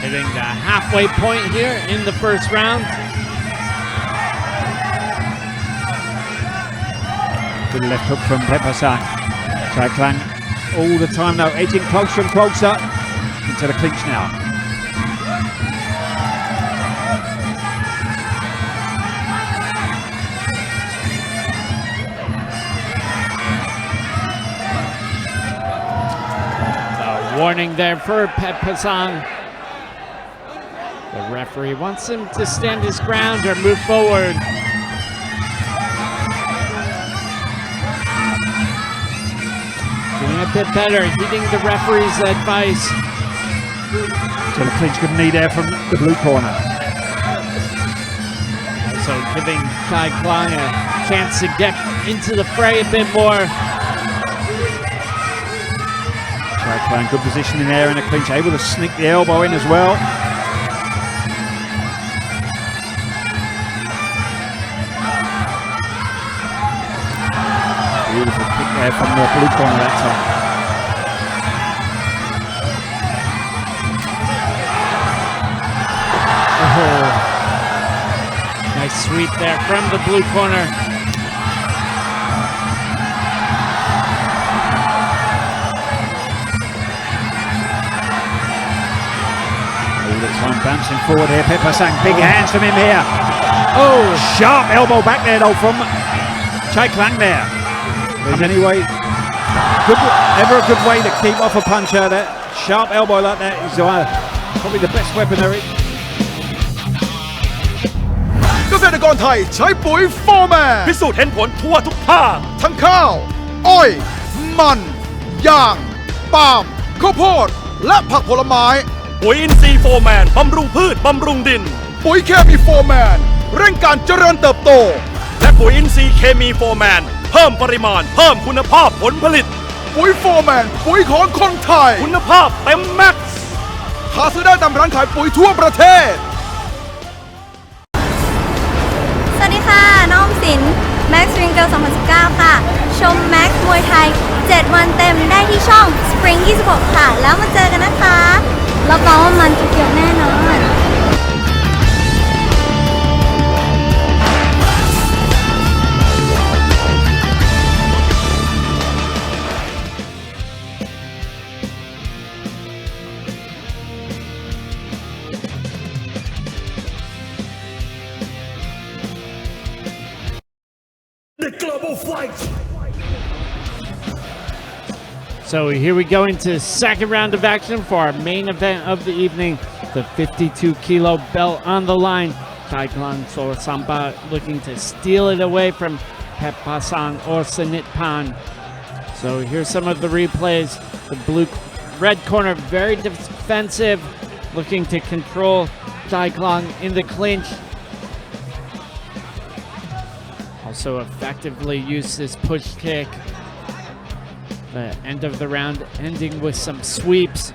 Hitting the halfway point here in the first round. Good left hook from Pepasang. Chai Klang all the time now, edging closer and closer into the clinch now. Warning there for Pepasang. The referee wants him to stand his ground or move forward. Doing a bit better, heeding the referee's advice. So the clinch good knee there from the blue corner. So giving Chai Klang a chance to get into the fray a bit more. Chai Klang good position in there in the clinch, able to sneak the elbow in as well. Beautiful kick there from the blue corner that time. Oh, nice sweep there from the blue corner. All the time bouncing forward here, Pepasang, big hands from him here. Oh, sharp elbow back there though from Chai Klang there. Anyway, ever a good way to keep off a puncher. That sharp elbow like that is probably the best weapon there is. เกษตรกรไทยใช้ปุ๋ยโฟร์แมน พิสูจน์เห็นผลทั่วทุกภาค ทั้งข้าว อ้อย มันยางปาล์มข้าวโพดและผักผลไม้ ปุ๋ยอินทรีย์โฟร์แมนบำรุงพืชบำรุงดิน ปุ๋ยเคมีโฟร์แมนเร่งการเจริญเติบโต และปุ๋ยอินทรีย์เคมีโฟร์แมนเพิ่มปริมาณเพิ่มคุณภาพผลผลิต ปุ๋ยโฟร์แมนปุ๋ยของคนไทย คุณภาพเต็มแม็กซ์ หาซื้อได้ตามร้านขายปุ๋ยทั่วประเทศ สวัสดีค่ะ น้องสิน Max Ring Girl 2019 ค่ะ ชม Max มวยไทย 7 วันเต็มได้ที่ช่อง Spring 26 ค่ะ แล้วมาเจอกันนะคะรับรองว่ามันจุกเกี่ยวแน่นอน So here we go into second round of action for our main event of the evening. The 52 kilo belt on the line. Chai Klang or Samba looking to steal it away from Pepasang or Sanitpan. So here's some of the replays. The red corner very defensive, looking to control Chai Klang in the clinch. Also effectively used his push kick. The end of the round ending with some sweeps.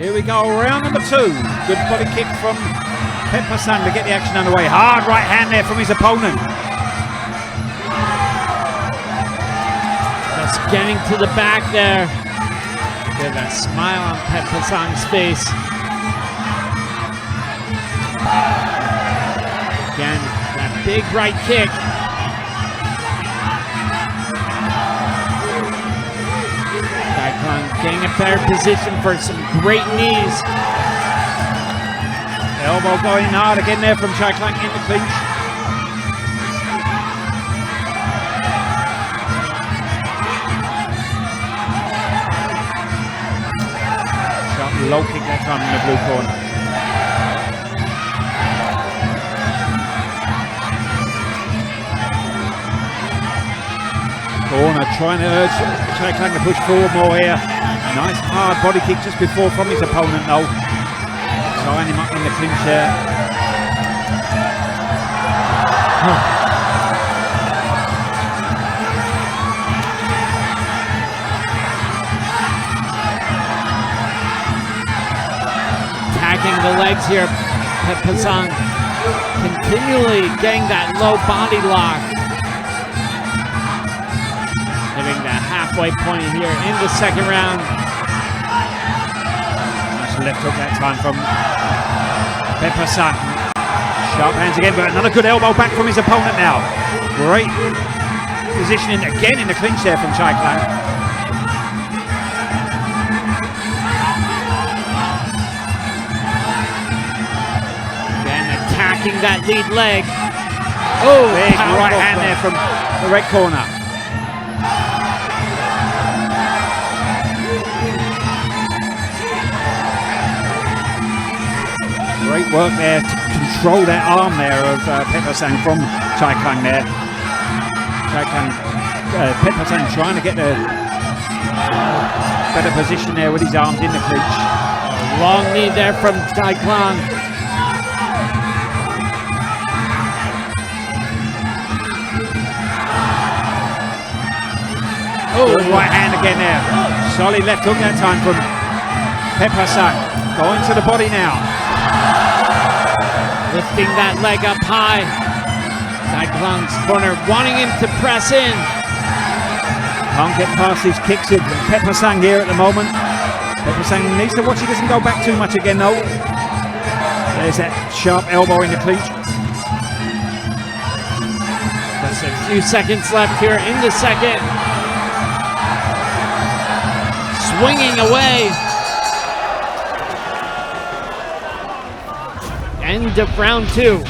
Here we go, round number 2. Good body kick from Pepasang to get the action underway. Hard right hand there from his opponent. Just getting to the back there. With a smile on Pepasang's face. Again, that big right kick. Chai Klang getting a better position for some great knees. Elbow going hard again there from Chai Klang in the clinch. low kick that time in the blue corner. Corner trying to urge Chai Klang to push forward more here. Nice hard body kick just before from his opponent though. Tying him up in the clinch there. Attacking the legs here, Pasang continually getting that low body lock. Hitting the halfway point here in the second round. Nice left hook that time from Pasang. Sharp hands again, but another good elbow back from his opponent now. Great positioning again in the clinch there from Chai Klang. Again attacking that lead leg. Oh, big right hand there from the red corner. Great work there to control that arm there of Pasang from Chai Klang there. Chai Klang, Pasang trying to get the better position there with his arms in the clinch. Long knee there from Chai Klang. Oh, right hand again there. Solid left hook that time from Pasang. Going to the body now. Lifting that leg up high. Chai Klang's corner wanting him to press in. Can't get past these kicks of Pasang here at the moment. Pasang needs to watch he doesn't go back too much again though. There's that sharp elbow in the clinch. Just a few seconds left here in the second. Swinging away. End of round 2.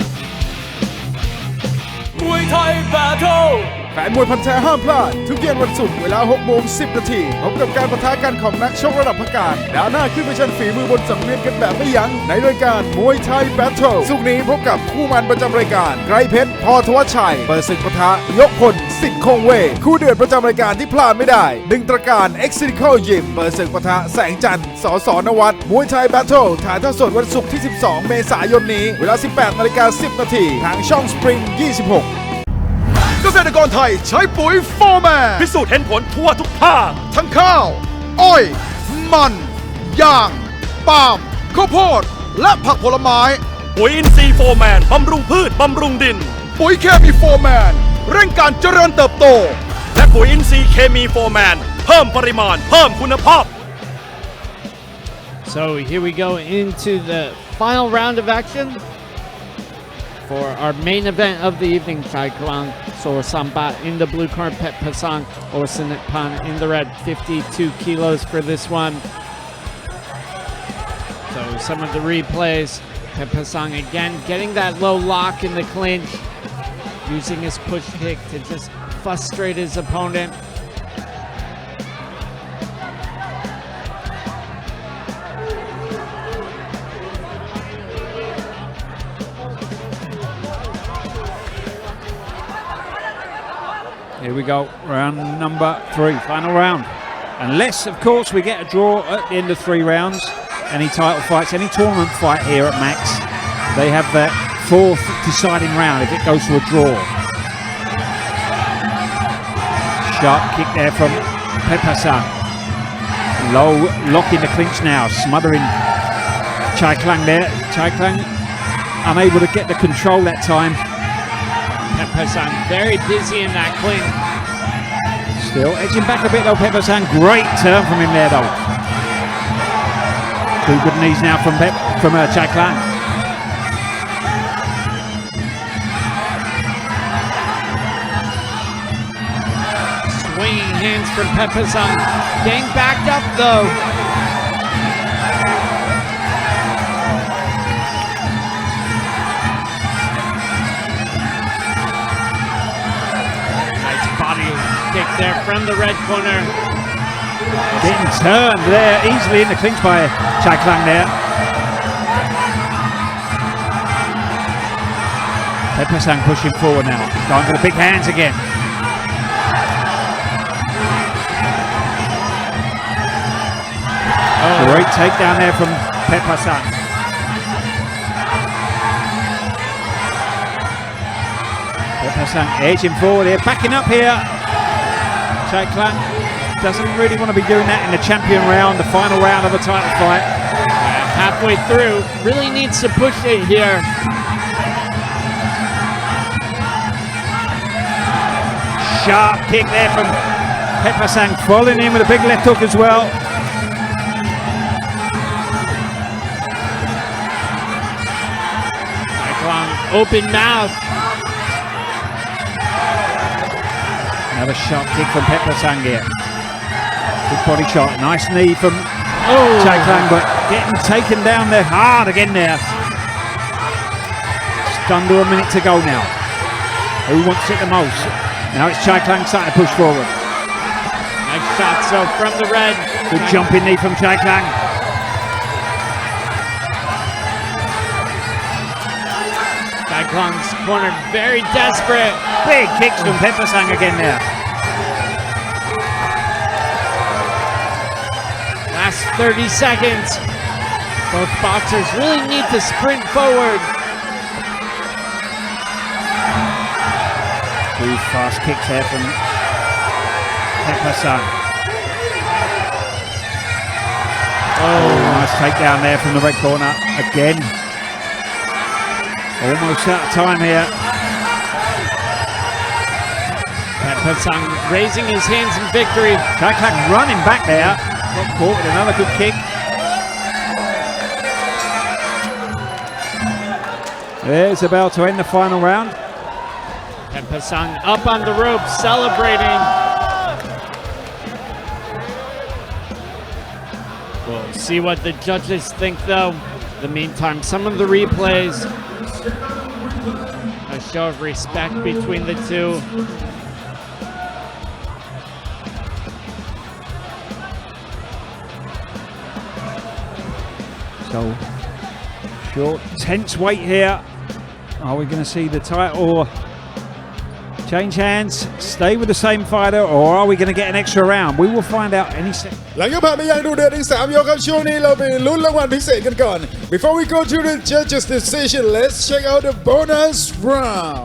Muay Thai Battle แฟนมวยพันธุ์แท้ห้ามพลาดทุกเย็นวันศุกร์เวลา 6:10 นาทีพบกับการปะทะกันของนักชกระดับพักการดาวหน้าขึ้นไปชันฝีมือบนสังเวียนกันแบบไม่ยั้งในรายการมวยไทยแบทเทิลศุกร์นี้พบกับคู่มันประจำรายการไกรเพชรพ.ธวัชชัยเปิดศึกปะทะยกพลสิทธิ์คงเวทคู่เดือดประจำรายการที่พลาดไม่ได้ดึงตระการ Excical Gym เปิดศึกปะทะแสงจันทร์ส.นวัฒน์มวยไทยแบทเทิลถ่ายทอดสดวันศุกร์ที่ 12 เมษายนนี้เวลา 18:10 นาทีทางช่อง Spring 26เกษตรกรไทยใช้ปุ๋ยโฟร์แมน พิสูจน์เห็นผลทั่วทุกภาค ทั้งข้าว อ้อย มันยางปาล์มข้าวโพดและผักผลไม้ ปุ๋ยอินทรีย์โฟร์แมนบำรุงพืชบำรุงดิน ปุ๋ยเคมีโฟร์แมนเร่งการเจริญเติบโต และปุ๋ยอินทรีย์เคมีโฟร์แมนเพิ่มปริมาณเพิ่มคุณภาพ So here we go into the final round of action for our main event of the evening. Chai Klang Sambat in the blue corner, Pasang Pan in the red. 52 kilos for this one. So some of the replays. Pasang again getting that low lock in the clinch, using his push kick to just frustrate his opponent. Here we go, round number 3, final round. Unless, of course, we get a draw at the end of 3 rounds. Any title fights, any tournament fight here at Max, they have that 4th deciding round if it goes to a draw. Sharp kick there from Pasang. Low lock in the clinch now, smothering Chai Klang there. Chai Klang unable to get the control that time. Pasang very busy in that clinch. Still edging back a bit though, Pasang. Great turn from him there though. 2 good knees now from Chai Klang. Swinging hands from Pasang. Getting backed up though. Nice body kick there from the red corner. Getting turned there easily in the clinch by Chai Klang there. Pepasang pushing forward now. Going for the big hands again. Great takedown there from Pepasang. Pepasang edging forward here, backing up here. Chai Klang doesn't really want to be doing that in the champion round, the final round of a title fight. Halfway through, really needs to push it here. Sharp kick there from Pepasang, following in with a big left hook as well. Open mouth. Another sharp kick from Pepasang here. Good body shot, nice knee from Chai Klang, but getting taken down there hard again there. Just under a minute to go now. Who wants it the most? Now it's Chai Klang starting to push forward. Nice shot so from the red. Good jumping knee from Chai Klang. Chai Klang's cornered very desperate. Big kicks from Pepasang again there. Last 30 seconds. Both boxers really need to sprint forward. Two fast kicks there from Pepasang. Nice takedown there from the red corner again. Almost out of time here. Pepasang raising his hands in victory. Chai Klang running back there. Got caught with another good kick. There's the bell to end the final round. Pepasang up on the rope, celebrating. We'll see what the judges think, though. In the meantime, some of the replays. A show of respect between the two. So, short, tense wait here. Are we going to see the title change hands, stay with the same fighter, or are we going to get an extra round? We will find out any second. หลังจากผ่านไปยังดูเดือดอีก3ยกครับช่วงนี้เราไปลุ้นรางวัลพิเศษกันก่อน Before we go to the judges decision let's check out the bonus round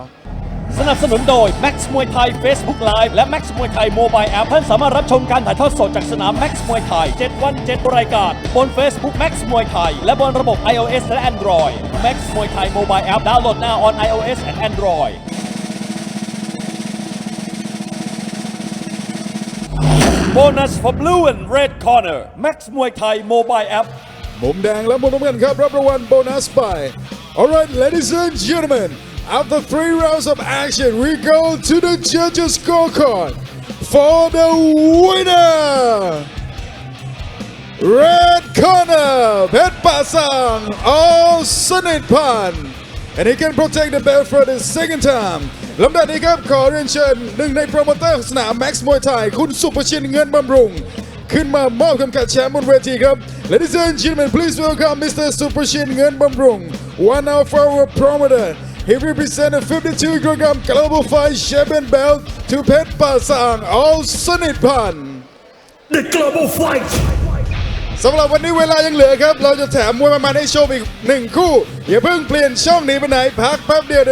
สนับสนุนโดย Max Muay Thai Facebook Live และ Max Muay Thai Mobile App ท่านสามารถรับชมการถ่ายทอดสดจากสนาม Max Muay Thai 7 วัน 7 รายการบน Facebook Max Muay Thai และบนระบบ iOS และ Android Max Muay Thai Mobile App download now on iOS and Android Bonus for blue and red corner Max Muay Thai Mobile App มุมแดงและมุมน้ำเงินครับรับรางวัลโบนัสไป Alright ladies and gentlemen after 3 rounds of action we go to the judges scorecard for the winner red corner Pepasang All-Sunit-Pan and he can protect the belt for the second time ลำดับนี้ครับขอเรียนเชิญหนึ่งในโปรโมเตอร์สนาม Max Muay Thai คุณสุประชินเงินบำรุงขึ้นมามอบเข็มขัดแชมป์บนเวทีครับ Ladies and gentlemen please welcome Mr. สุประชินเงินบำรุง one of our promoter he represented 52 kilogram global fight champion belt to Pepasang All-Sunit-Pan The Global Fight สำหรับวันนี้เวลายังเหลือครับเราจะแถมมวยมันๆให้ชมอีก1คู่อย่าเพิ่งเปลี่ยนช่องหนีไปไหนพักแป๊บเดียว